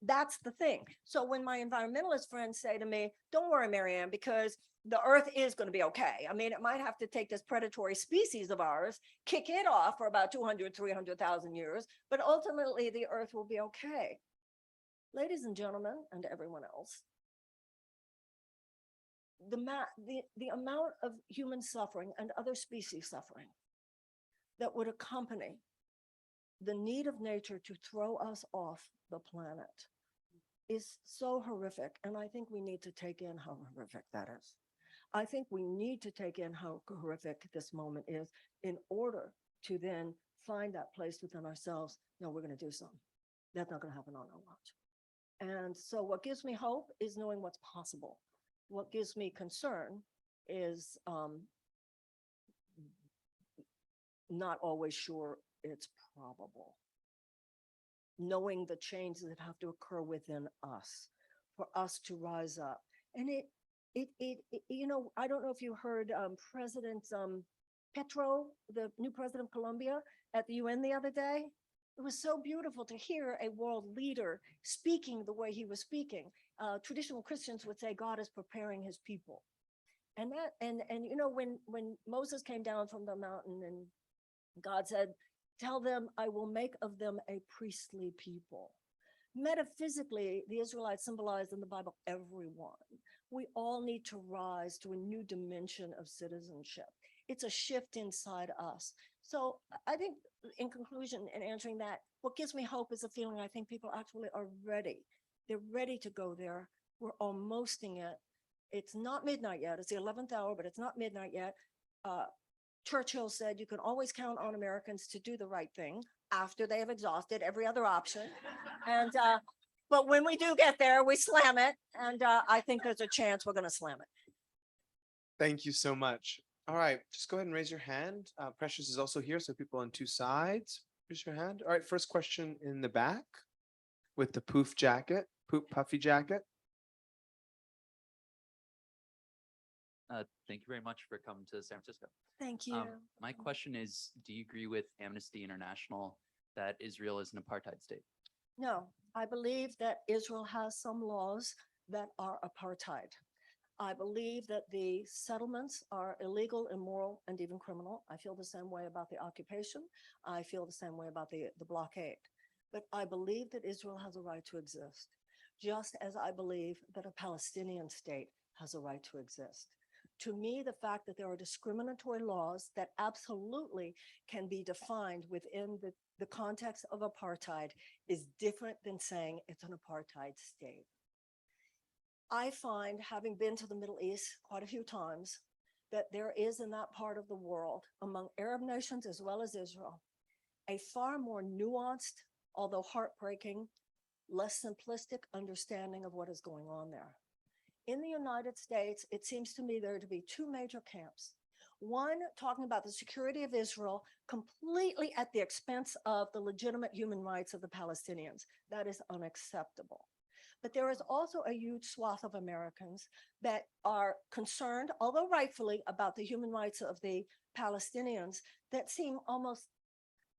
That's the thing. So when my environmentalist friends say to me, don't worry, Marianne, because the earth is going to be okay. I mean, it might have to take this predatory species of ours, kick it off for about 200, 300,000 years, but ultimately the earth will be okay. Ladies and gentlemen, and everyone else, the amount of human suffering and other species suffering that would accompany the need of nature to throw us off the planet is so horrific. And I think we need to take in how horrific that is. I think we need to take in how horrific this moment is in order to then find that place within ourselves. No, we're going to do something. That's not going to happen on our watch. And so what gives me hope is knowing what's possible. What gives me concern is not always sure it's probable. Knowing the changes that have to occur within us for us to rise up. And you know, I don't know if you heard President Petro, the new president of Colombia, at the UN the other day. It was so beautiful to hear a world leader speaking the way he was speaking. Traditional Christians would say God is preparing his people. And you know, when Moses came down from the mountain and God said, tell them I will make of them a priestly people. Metaphysically, the Israelites symbolized in the Bible everyone. We all need to rise to a new dimension of citizenship. It's a shift inside us. So I think in conclusion, in answering that, what gives me hope is a feeling I think people actually are ready. They're ready to go there. We're almosting it. It's not midnight yet. It's the 11th hour, but it's not midnight yet. Churchill said you can always count on Americans to do the right thing. after they have exhausted every other option. And, but when we do get there, we slam it. And I think there's a chance we're going to slam it. Thank you so much. All right, just go ahead and raise your hand. Precious is also here, so people on two sides, raise your hand. All right, first question in the back with the puffy jacket. Thank you very much for coming to San Francisco. Thank you. My question is, do you agree with Amnesty International that Israel is an apartheid state? No, I believe that Israel has some laws that are apartheid. I believe that the settlements are illegal, immoral, and even criminal. I feel the same way about the occupation. I feel the same way about the blockade. But I believe that Israel has a right to exist, just as I believe that a Palestinian state has a right to exist. To me, the fact that there are discriminatory laws that absolutely can be defined within the context of apartheid is different than saying it's an apartheid state. I find, having been to the Middle East quite a few times, that there is in that part of the world, among Arab nations as well as Israel, a far more nuanced, although heartbreaking, less simplistic understanding of what is going on there. In the United States, it seems to me there to be two major camps. One, talking about the security of Israel completely at the expense of the legitimate human rights of the Palestinians. That is unacceptable. But there is also a huge swath of Americans that are concerned, although rightfully, about the human rights of the Palestinians that seem almost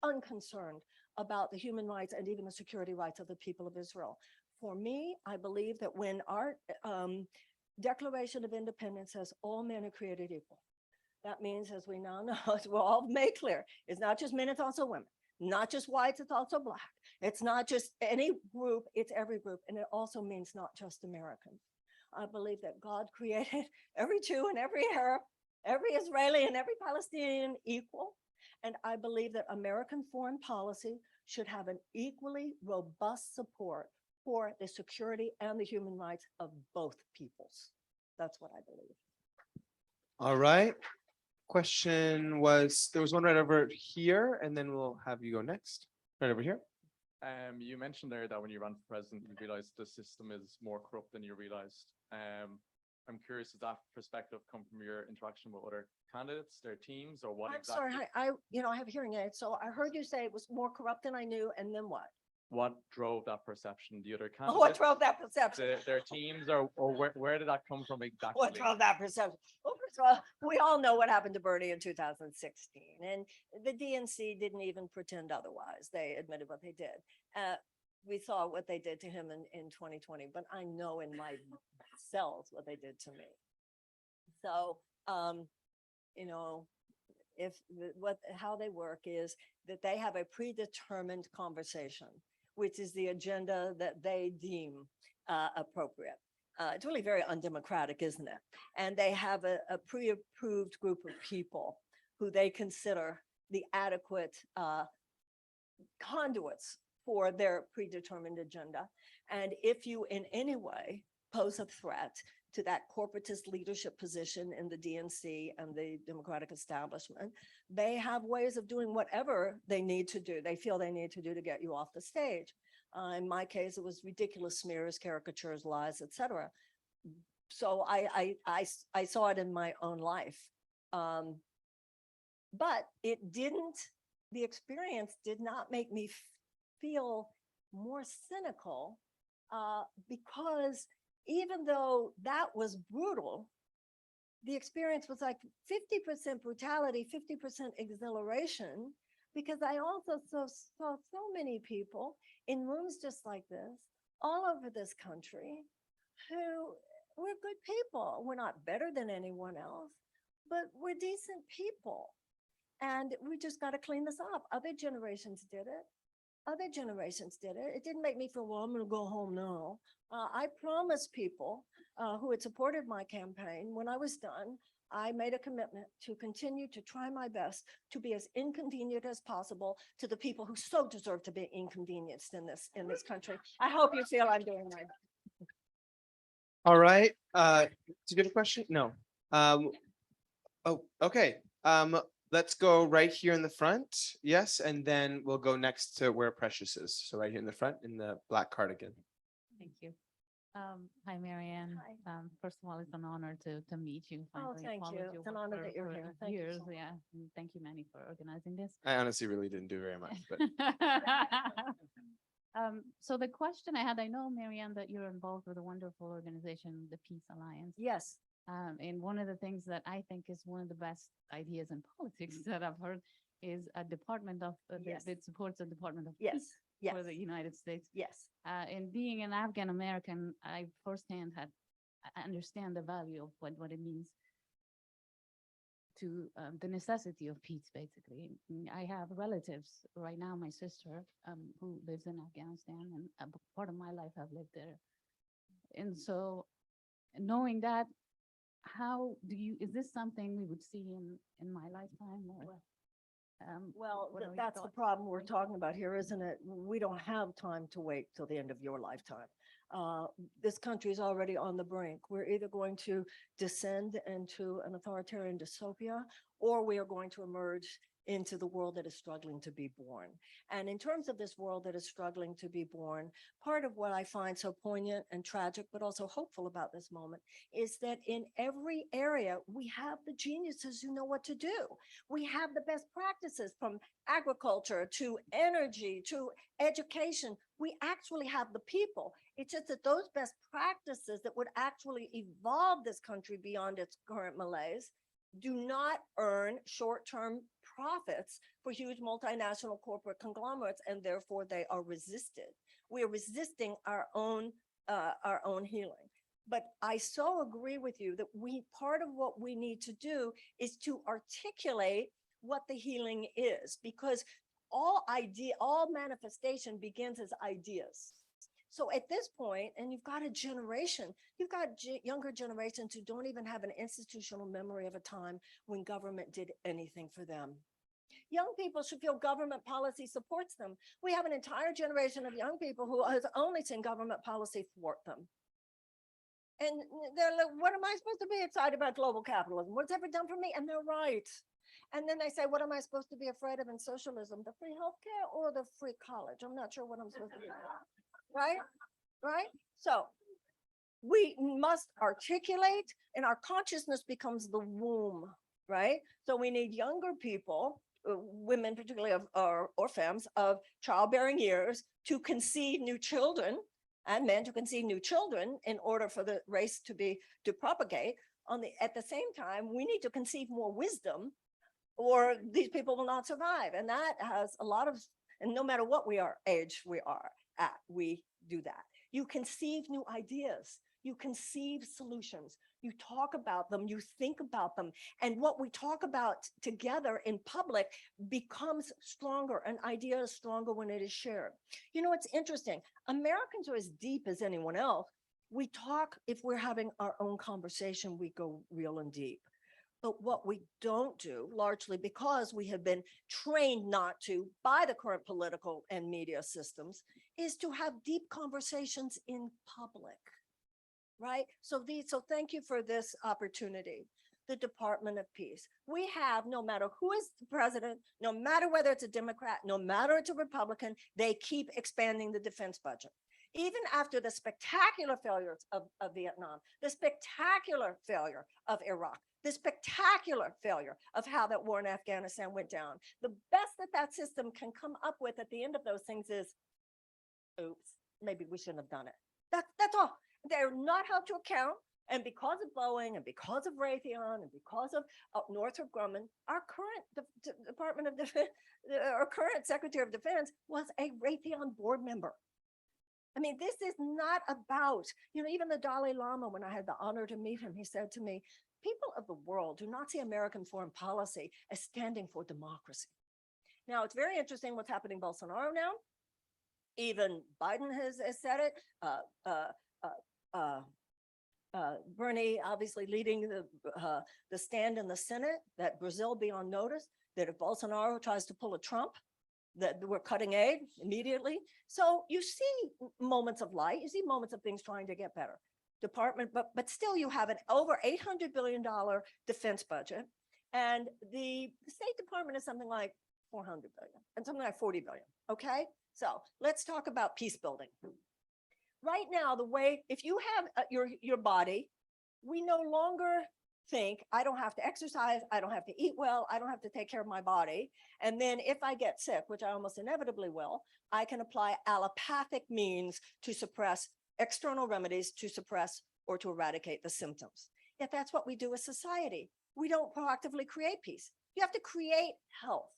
unconcerned about the human rights and even the security rights of the people of Israel. For me, I believe that when our Declaration of Independence says all men are created equal, that means, as we now know, as we're all made clear, it's not just men, it's also women. Not just whites, it's also black. It's not just any group, it's every group. And it also means not just Americans. I believe that God created every Jew and every Arab, every Israeli and every Palestinian equal. And I believe that American foreign policy should have an equally robust support for the security and the human rights of both peoples. That's what I believe. All right. Question was, there was one right over here, and then we'll have you go next. Right over here. You mentioned there that when you ran for president, you realized the system is more corrupt than you realized. I'm curious, does that perspective come from your interaction with other candidates, their teams, or what I'm exactly? sorry, I have hearing aids, so I heard you say it was more corrupt than I knew, and then what? What drove that perception? The other Oh, candidates, what drove that perception? their teams, or where did that come from exactly? What drove that perception? Well, first of all, we all know what happened to Bernie in 2016, and the DNC didn't even pretend otherwise. They admitted what they did. We saw what they did to him in 2020, but I know in my cells what they did to me. So, you know, how they work is that they have a predetermined conversation, which is the agenda that they deem appropriate. It's really very undemocratic, isn't it? And they have a pre-approved group of people who they consider the adequate conduits for their predetermined agenda. And if you in any way pose a threat to that corporatist leadership position in the DNC and the Democratic establishment, they have ways of doing whatever they need to do, they feel they need to do to get you off the stage. In my case, it was ridiculous smears, caricatures, lies, etc. So I saw it in my own life. But the experience did not make me feel more cynical because even though that was brutal, the experience was like 50% brutality, 50% exhilaration, because I also saw so many people in rooms just like this, all over this country, who were good people. We're not better than anyone else, but we're decent people. And we just got to clean this up. Other generations did it. Other generations did it. It didn't make me feel, well, I'm going to go home now. I promised people who had supported my campaign, when I was done, I made a commitment to continue to try my best to be as inconvenient as possible to the people who so deserve to be inconvenienced in this country. I hope you feel I'm doing my best. All right. Did you have a question? No. Oh, okay. Let's go right here in the front. Yes, and then we'll go next to where Precious is. So right here in the front in the black cardigan. Thank you. Hi, Marianne. Hi. First of all, it's an honor to meet you. Oh, finally. thank Followed you. your It's an work honor that you're for here. Thank you so years, much. yeah. And thank you, Manny, for organizing this. I honestly really didn't do very much, but So the question I had, I know, Marianne, that you're involved with a wonderful organization, the Peace Alliance. Yes, And one of the things that I think is one of the best ideas in politics that I've heard is a department of Yes. that supports a Department of yes, Peace yes, for the United States. yes. And being an Afghan American, I firsthand I understand the value of what it means to the necessity of peace, basically. I have relatives right now, my sister, who lives in Afghanistan, and part of my life I've lived there. And so knowing that, how do you, is this something we would see in my lifetime or? Well, what are your that's the thoughts? problem we're talking about here, isn't it? We don't have time to wait till the end of your lifetime. This country is already on the brink. We're either going to descend into an authoritarian dystopia, or we are going to emerge into the world that is struggling to be born. And in terms of this world that is struggling to be born, part of what I find so poignant and tragic, but also hopeful about this moment, is that in every area, we have the geniuses who know what to do. We have the best practices, from agriculture to energy to education. We actually have the people. It's just that those best practices that would actually evolve this country beyond its current malaise do not earn short-term profits for huge multinational corporate conglomerates, and therefore they are resisted. We are resisting our own healing. But I so agree with you that part of what we need to do is to articulate what the healing is, because all manifestation begins as ideas. So at this point, and you've got younger generations who don't even have an institutional memory of a time when government did anything for them. Young people should feel government policy supports them. We have an entire generation of young people who has only seen government policy thwart them. And they're like, what am I supposed to be excited about global capitalism? What's ever done for me? And they're right. And then they say, what am I supposed to be afraid of in socialism? The free healthcare or the free college? I'm not sure what I'm supposed to be. Right? Right? So we must articulate, and our consciousness becomes the womb, right? So we need younger people, women particularly or femmes of childbearing years, to conceive new children, and men to conceive new children in order for the race to propagate. At the same time, we need to conceive more wisdom, or these people will not survive. And that has a lot of, and no matter what age we are at, we do that. You conceive new ideas, you conceive solutions, you talk about them, you think about them, and what we talk about together in public becomes stronger. An idea is stronger when it is shared. You know, it's interesting. Americans are as deep as anyone else. We talk, if we're having our own conversation, we go real and deep. But what we don't do, largely because we have been trained not to by the current political and media systems, is to have deep conversations in public, right? So thank you for this opportunity. The Department of Peace. We have, no matter who is the president, no matter whether it's a Democrat, no matter it's a Republican, they keep expanding the defense budget. Even after the spectacular failures of Vietnam, the spectacular failure of Iraq, the spectacular failure of how that war in Afghanistan went down, the best that system can come up with at the end of those things is, oops, maybe we shouldn't have done it. That's all. They're not held to account. And because of Boeing and because of Raytheon and because of Northrop Grumman, our current Department of Defense, our current Secretary of Defense was a Raytheon board member. I mean, this is not about, even the Dalai Lama, when I had the honor to meet him, he said to me, people of the world do not see American foreign policy as standing for democracy. Now, it's very interesting what's happening in Bolsonaro now. Even Biden has said it. Bernie obviously leading the stand in the Senate, that Brazil be on notice, that if Bolsonaro tries to pull a Trump, that we're cutting aid immediately. So you see moments of light, you see moments of things trying to get better. But still you have an over $800 billion defense budget. And the State Department is something like 400 billion and something like 40 billion. Okay. So let's talk about peace building. Right now, the way, if you have your body, we no longer think I don't have to exercise, I don't have to eat well, I don't have to take care of my body. And then if I get sick, which I almost inevitably will, I can apply allopathic means to suppress external remedies to suppress or to eradicate the symptoms. Yet that's what we do as society. We don't proactively create peace. You have to create health.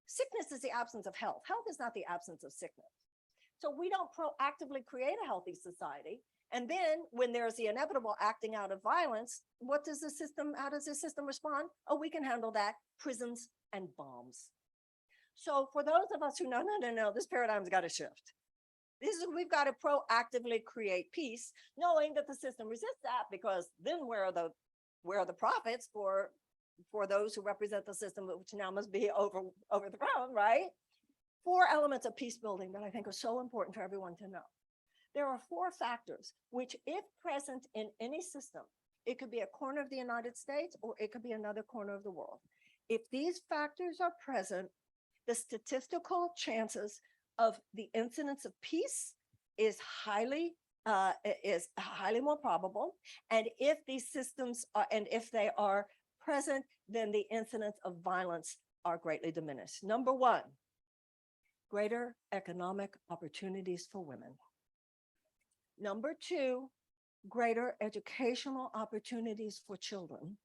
Sickness is the absence of health. Health is not the absence of sickness. So we don't proactively create a healthy society. And then when there's the inevitable acting out of violence, how does the system respond? Oh, we can handle that. Prisons and bombs. So for those of us who know, no, this paradigm's got to shift. We've got to proactively create peace, knowing that the system resists that, because then where are the profits for those who represent the system, which now must be overthrown, right? 4 elements of peace building that I think are so important for everyone to know. There are 4 factors which, if present in any system, it could be a corner of the United States or it could be another corner of the world. If these factors are present, the statistical chances of the incidence of peace is highly more probable. And if these systems are, and if they are present, then the incidence of violence are greatly diminished. Number 1, greater economic opportunities for women. Number 2, greater educational opportunities for children.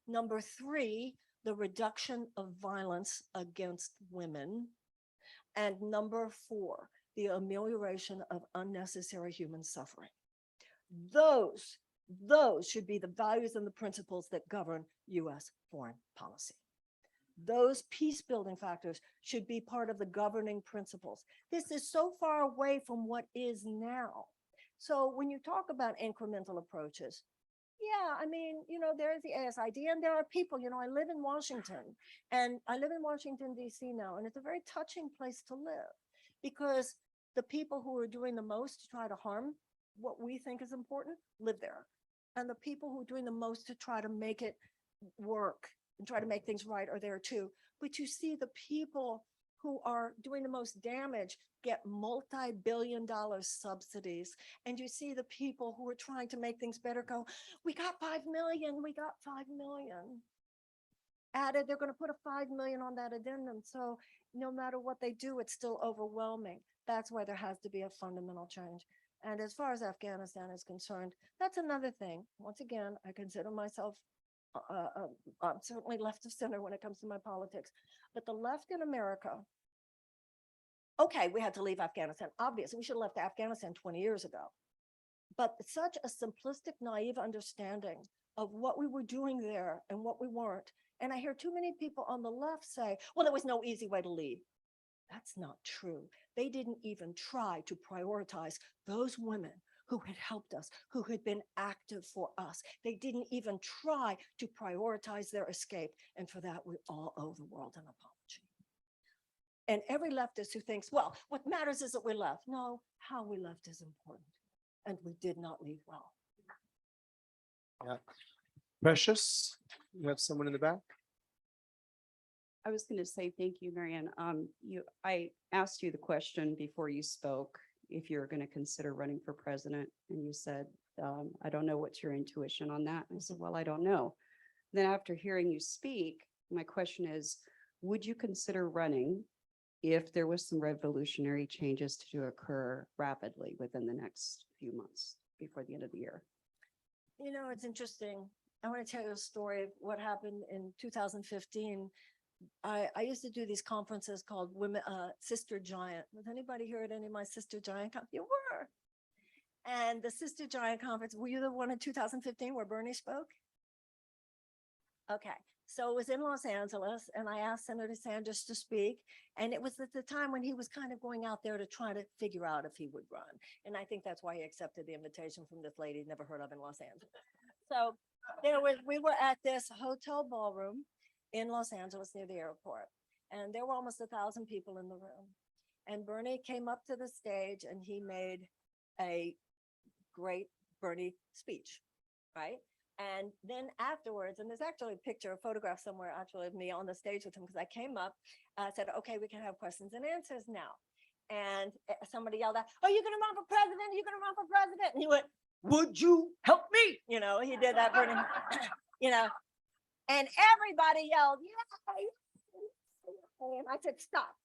Number 3, the reduction of violence against women. And number 4, the amelioration of unnecessary human suffering. Those should be the values and the principles that govern U.S. foreign policy. Those peace building factors should be part of the governing principles. This is so far away from what is now. So when you talk about incremental approaches, yeah, I mean, there's the ASID and there are people, I live in Washington and I live in Washington, D.C. now, and it's a very touching place to live because the people who are doing the most to try to harm what we think is important live there. And the people who are doing the most to try to make it work and try to make things right are there too. But you see the people who are doing the most damage get multi-billion-dollar subsidies. And you see the people who are trying to make things better go, we got 5 million, we got 5 million. Added, they're going to put a 5 million on that addendum. So no matter what they do, it's still overwhelming. That's why there has to be a fundamental change. And as far as Afghanistan is concerned, that's another thing. Once again, I consider myself I'm certainly left of center when it comes to my politics, but the left in America, okay, we had to leave Afghanistan. Obviously, we should have left Afghanistan 20 years ago. But such a simplistic, naive understanding of what we were doing there and what we weren't. And I hear too many people on the left say, well, there was no easy way to leave. That's not true. They didn't even try to prioritize those women who had helped us, who had been active for us. They didn't even try to prioritize their escape. And for that, we all owe the world an apology. And every leftist who thinks, well, what matters is that we left. No, how we left is important. And we did not leave well. Yeah. Precious, you have someone in the back? I was going to say thank you, Marianne. I asked you the question before you spoke, if you're going to consider running for president, and you said, I don't know, what's your intuition on that? And I said, well, I don't know. Then after hearing you speak, my question is, would you consider running if there was some revolutionary changes to occur rapidly within the next few months before the end of the year? It's interesting. I want to tell you a story of what happened in 2015. I used to do these conferences called Women Sister Giant. Was anybody here at any of my Sister Giant conferences? You were. And the Sister Giant conference, were you the one in 2015 where Bernie spoke? Okay. So it was in Los Angeles, and I asked Senator Sanders to speak. And it was at the time when he was kind of going out there to try to figure out if he would run. And I think that's why he accepted the invitation from this lady never heard of in Los Angeles. So we were at this hotel ballroom in Los Angeles near the airport. And there were almost 1,000 people in the room. And Bernie came up to the stage and he made a great Bernie speech, right? And then afterwards, and there's actually a picture, a photograph somewhere actually of me on the stage with him, because I came up, said, okay, we can have questions and answers now. And somebody yelled out, "Are you going to run for president? Are you going to run for president?" And he went, "Would you help me?" You know, he did that for him, you know, and everybody yelled, "Yeah, yeah." And I said, "Stop."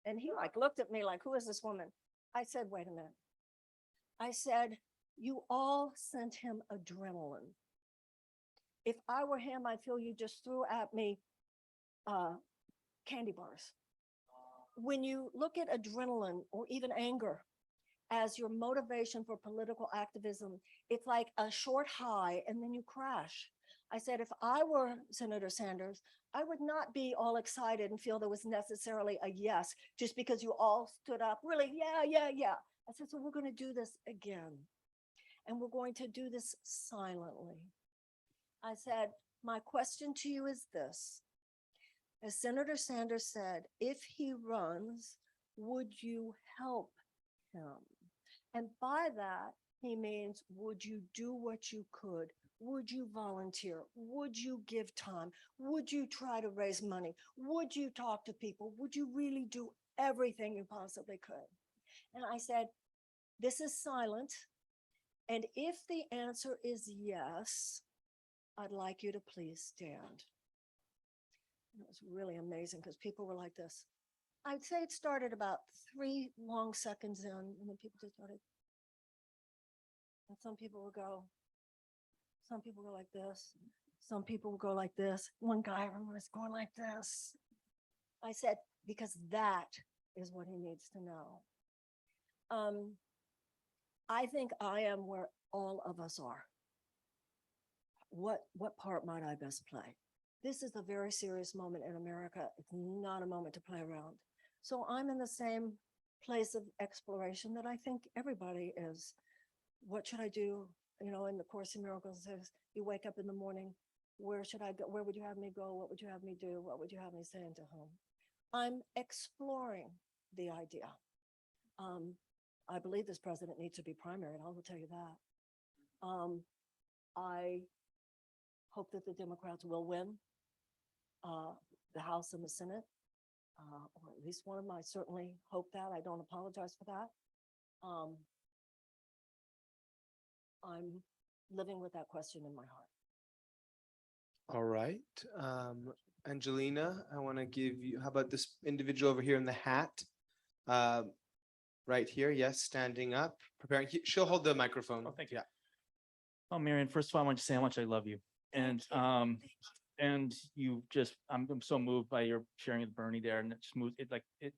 And he like looked at me like, "Who is this woman?" I said, "Wait a minute." I said, "You all sent him adrenaline. If I were him, I feel you just threw at me candy bars." When you look at adrenaline or even anger as your motivation for political activism, it's like a short high and then you crash. I said, if I were Senator Sanders, I would not be all excited and feel there was necessarily a yes, just because you all stood up, really, yeah, yeah, yeah. I said, so we're going to do this again. And we're going to do this silently. I said, my question to you is this. As Senator Sanders said, if he runs, would you help him? And by that, he means, would you do what you could? Would you volunteer? Would you give time? Would you try to raise money? Would you talk to people? Would you really do everything you possibly could? And I said, this is silent. And if the answer is yes, I'd like you to please stand. It was really amazing because people were like this. I'd say it started about 3 long seconds in, and then people just started. And some people would go, some people go like this. Some people would go like this. One guy I remember was going like this. I said, because that is what he needs to know. I think I am where all of us are. What part might I best play? This is a very serious moment in America. It's not a moment to play around. So I'm in the same place of exploration that I think everybody is. What should I do? You know, in the Course in Miracles, it says, you wake up in the morning, where should I go? Where would you have me go? What would you have me do? What would you have me say and to whom? I'm exploring the idea. I believe this president needs to be primary, and I will tell you that. I hope that the Democrats will win the House and the Senate, or at least one of them. I certainly hope that. I don't apologize for that. I'm living with that question in my heart. All right. Angelina, I want to give you, how about this individual over here in the hat? Right here. Yes, standing up, preparing. She'll hold the microphone. Oh, thank you. Yeah. Oh, Marianne, first of all, I want to say how much I love you. And you just, I'm so moved by your sharing with Bernie there, and it just moves, it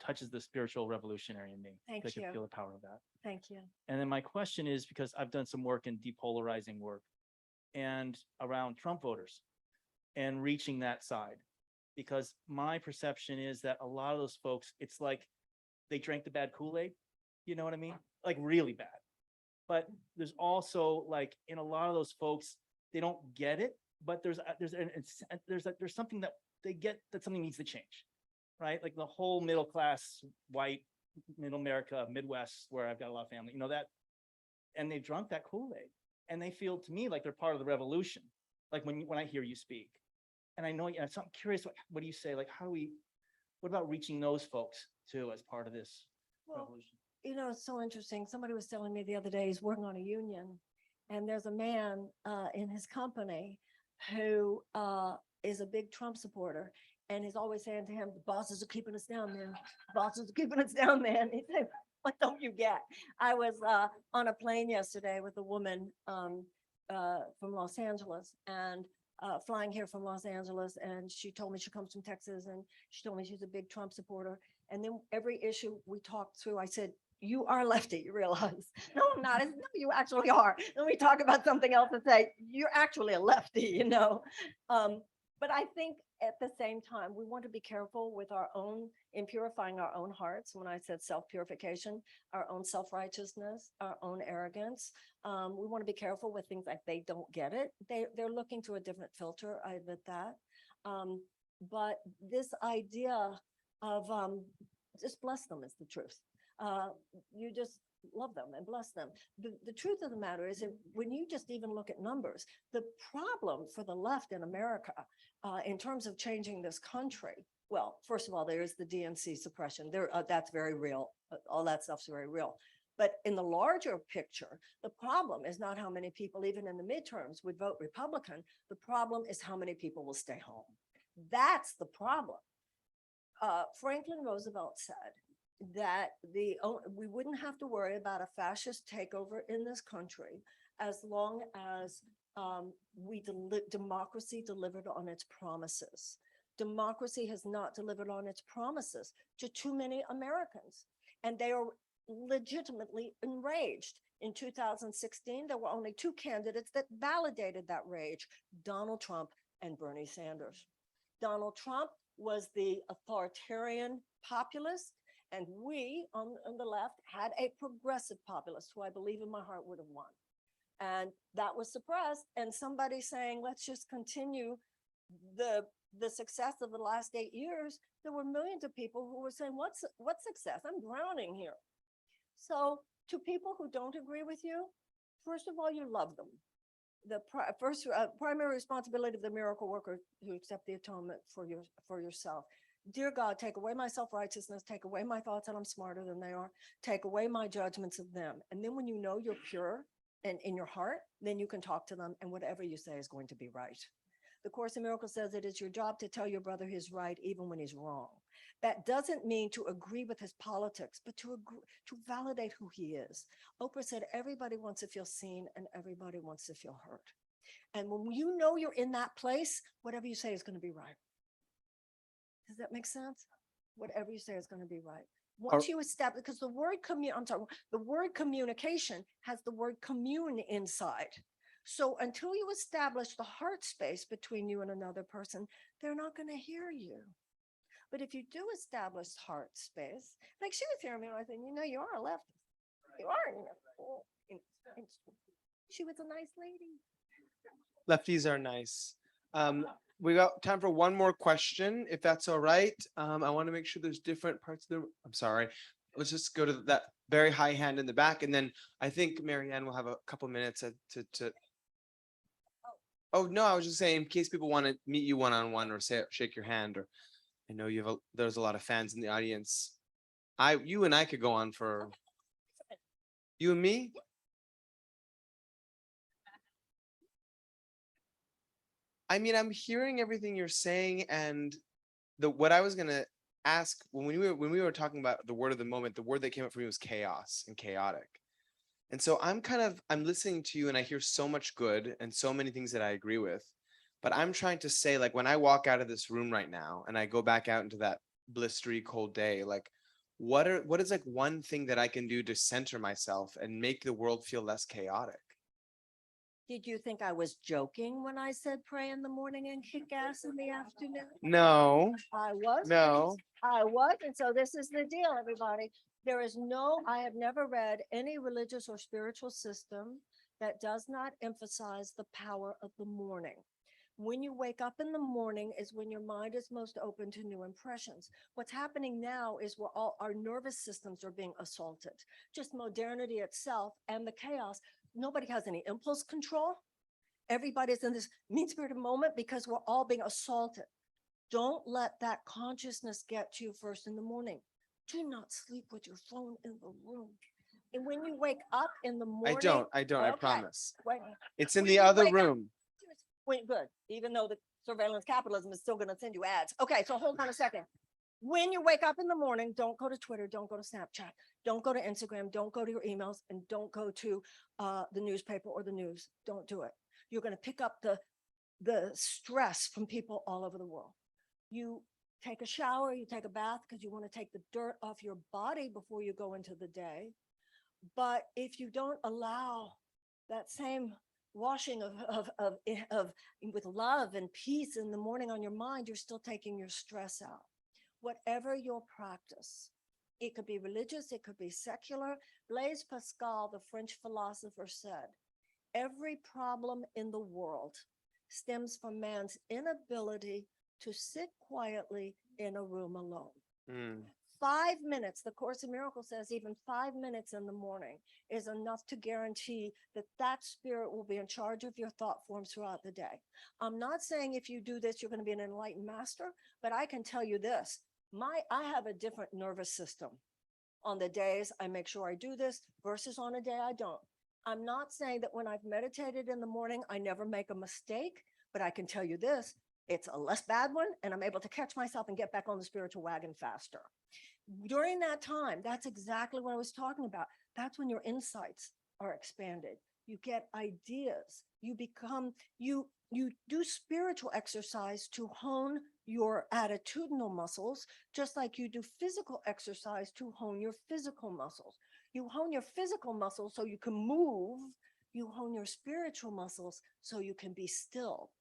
touches the spiritual revolutionary in me. Thank I can you. feel the power of that. Thank you. And then my question is, because I've done some work in depolarizing work and around Trump voters and reaching that side, because my perception is that a lot of those folks, it's like they drank the bad Kool-Aid, you know what I mean? Like really bad. But there's also like in a lot of those folks, they don't get it, but there's something that they get, that something needs to change, right? Like the whole middle class, white, middle America, Midwest, where I've got a lot of family, you know that, and they've drunk that Kool-Aid, and they feel to me like they're part of the revolution. Like when I hear you speak, and I know, so I'm curious, what do you say? Like, what about reaching those folks too as part of this revolution? You know, it's so interesting. Somebody was telling me the other day he's working on a union, and there's a man in his company who is a big Trump supporter, and he's always saying to him, the bosses are keeping us down, man. The bosses are keeping us down, man. He said, what don't you get? I was on a plane yesterday with a woman from Los Angeles, and flying here from Los Angeles, and she told me she comes from Texas, and she told me she's a big Trump supporter. And then every issue we talked through, I said, you are lefty, you realize? No, I'm not. I said, no, you actually are. Then we talk about something else and say, you're actually a lefty, you know? But I think at the same time, we want to be careful with our own, in purifying our own hearts. When I said self-purification, our own self-righteousness, our own arrogance, we want to be careful with things like they don't get it. They're looking through a different filter, I admit that. But this idea of just bless them is the truth. You just love them and bless them. The truth of the matter is that when you just even look at numbers, the problem for the left in America, in terms of changing this country, well, first of all, there is the DNC suppression. That's very real. All that stuff's very real. But in the larger picture, the problem is not how many people, even in the midterms, would vote Republican. The problem is how many people will stay home. That's the problem. Franklin Roosevelt said that we wouldn't have to worry about a fascist takeover in this country as long as democracy delivered on its promises. Democracy has not delivered on its promises to too many Americans, and they are legitimately enraged. In 2016, there were only two candidates that validated that rage, Donald Trump and Bernie Sanders. Donald Trump was the authoritarian populist, and we on the left had a progressive populist who I believe in my heart would have won. And that was suppressed, and somebody saying, let's just continue the success of the last 8 years, there were millions of people who were saying, what success? I'm drowning here. So to people who don't agree with you, first of all, you love them. The first primary responsibility of the miracle worker who accept the atonement for yourself. Dear God, take away my self-righteousness, take away my thoughts that I'm smarter than they are, take away my judgments of them. And then when you know you're pure and in your heart, then you can talk to them, and whatever you say is going to be right. The Course in Miracles says it is your job to tell your brother he's right even when he's wrong. That doesn't mean to agree with his politics, but to validate who he is. Oprah said everybody wants to feel seen and everybody wants to feel heard. And when you know you're in that place, whatever you say is going to be right. Does that make sense? Whatever you say is going to be right. Once you establish, because the word communication has the word commune inside. So until you establish the heart space between you and another person, they're not going to hear you. But if you do establish heart space, like she was hearing me, and I said, you know, you are a leftist. You are. She was a nice lady. Lefties are nice. We got time for one more question, if that's all right. I want to make sure there's different parts of the, I'm sorry. Let's just go to that very high hand in the back. And then I think Marianne will have a couple minutes to Oh, no, I was just saying, in case people want to meet you one-on-one or shake your hand, or I know there's a lot of fans in the audience. You and I could go on for, you and me? I mean, I'm hearing everything you're saying, and what I was gonna ask when we were talking about the word of the moment, the word that came up for me was chaos and chaotic. And so I'm listening to you, and I hear so much good and so many things that I agree with. But I'm trying to say, like, when I walk out of this room right now and I go back out into that blistery cold day, like, what is like one thing that I can do to center myself and make the world feel less chaotic? Did you think I was joking when I said pray in the morning and kick ass in the afternoon? No. I was. No. I was. And so this is the deal, everybody. I have never read any religious or spiritual system that does not emphasize the power of the morning. When you wake up in the morning is when your mind is most open to new impressions. What's happening now is all our nervous systems are being assaulted. Just modernity itself and the chaos. Nobody has any impulse control. Everybody's in this mean-spirited moment because we're all being assaulted. Don't let that consciousness get to you first in the morning. Do not sleep with your phone in the room. And when you wake up in the morning. I don't, I Okay. promise. Wait. It's in When the you other wake up- room. Wait, good. Even though the surveillance capitalism is still going to send you ads. Okay, so hold on a second. When you wake up in the morning, don't go to Twitter, don't go to Snapchat, don't go to Instagram, don't go to your emails, and don't go to the newspaper or the news. Don't do it. You're going to pick up the stress from people all over the world. You take a shower, you take a bath because you want to take the dirt off your body before you go into the day. But if you don't allow that same washing with love and peace in the morning on your mind, you're still taking your stress out. Whatever your practice, it could be religious, it could be secular. Blaise Pascal, the French philosopher, said, every problem in the world stems from man's inability to sit quietly in a room alone. 5 minutes, the Course in Miracles says even 5 minutes in the morning is enough to guarantee that that spirit will be in charge of your thought forms throughout the day. I'm not saying if you do this, you're going to be an enlightened master, but I can tell you this, I have a different nervous system on the days I make sure I do this versus on a day I don't. I'm not saying that when I've meditated in the morning, I never make a mistake, but I can tell you this, it's a less bad one, and I'm able to catch myself and get back on the spiritual wagon faster. During that time, that's exactly what I was talking about. That's when your insights are expanded. You get ideas. You become, you do spiritual exercise to hone your attitudinal muscles, just like you do physical exercise to hone your physical muscles. You hone your physical muscles so you can move. You hone your spiritual muscles so you can be still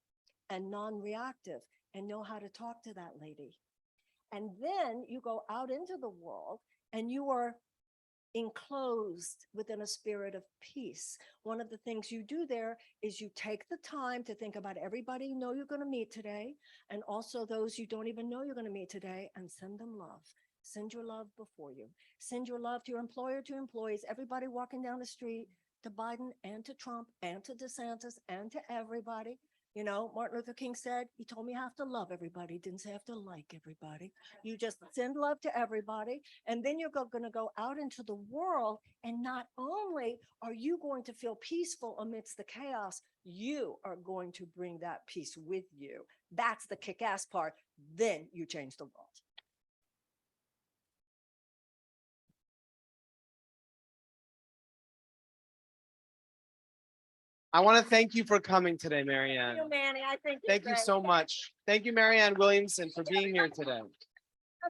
and non-reactive and know how to talk to that lady. And then you go out into the world and you are enclosed within a spirit of peace. One of the things you do there is you take the time to think about everybody you know you're going to meet today, and also those you don't even know you're going to meet today, and send them love. Send your love before you. Send your love to your employer, to employees, everybody walking down the street, to Biden and to Trump and to DeSantis and to everybody. You know, Martin Luther King said, he told me I have to love everybody. He didn't say I have to like everybody. You just send love to everybody. And then you're going to go out into the world. And not only are you going to feel peaceful amidst the chaos, you are going to bring that peace with you. That's the kick-ass part. Then you change the world. I want to thank you for coming today, Marianne. Thank you, Manny. I think Thank you so much. Thank you, Marianne Williamson, for being here today.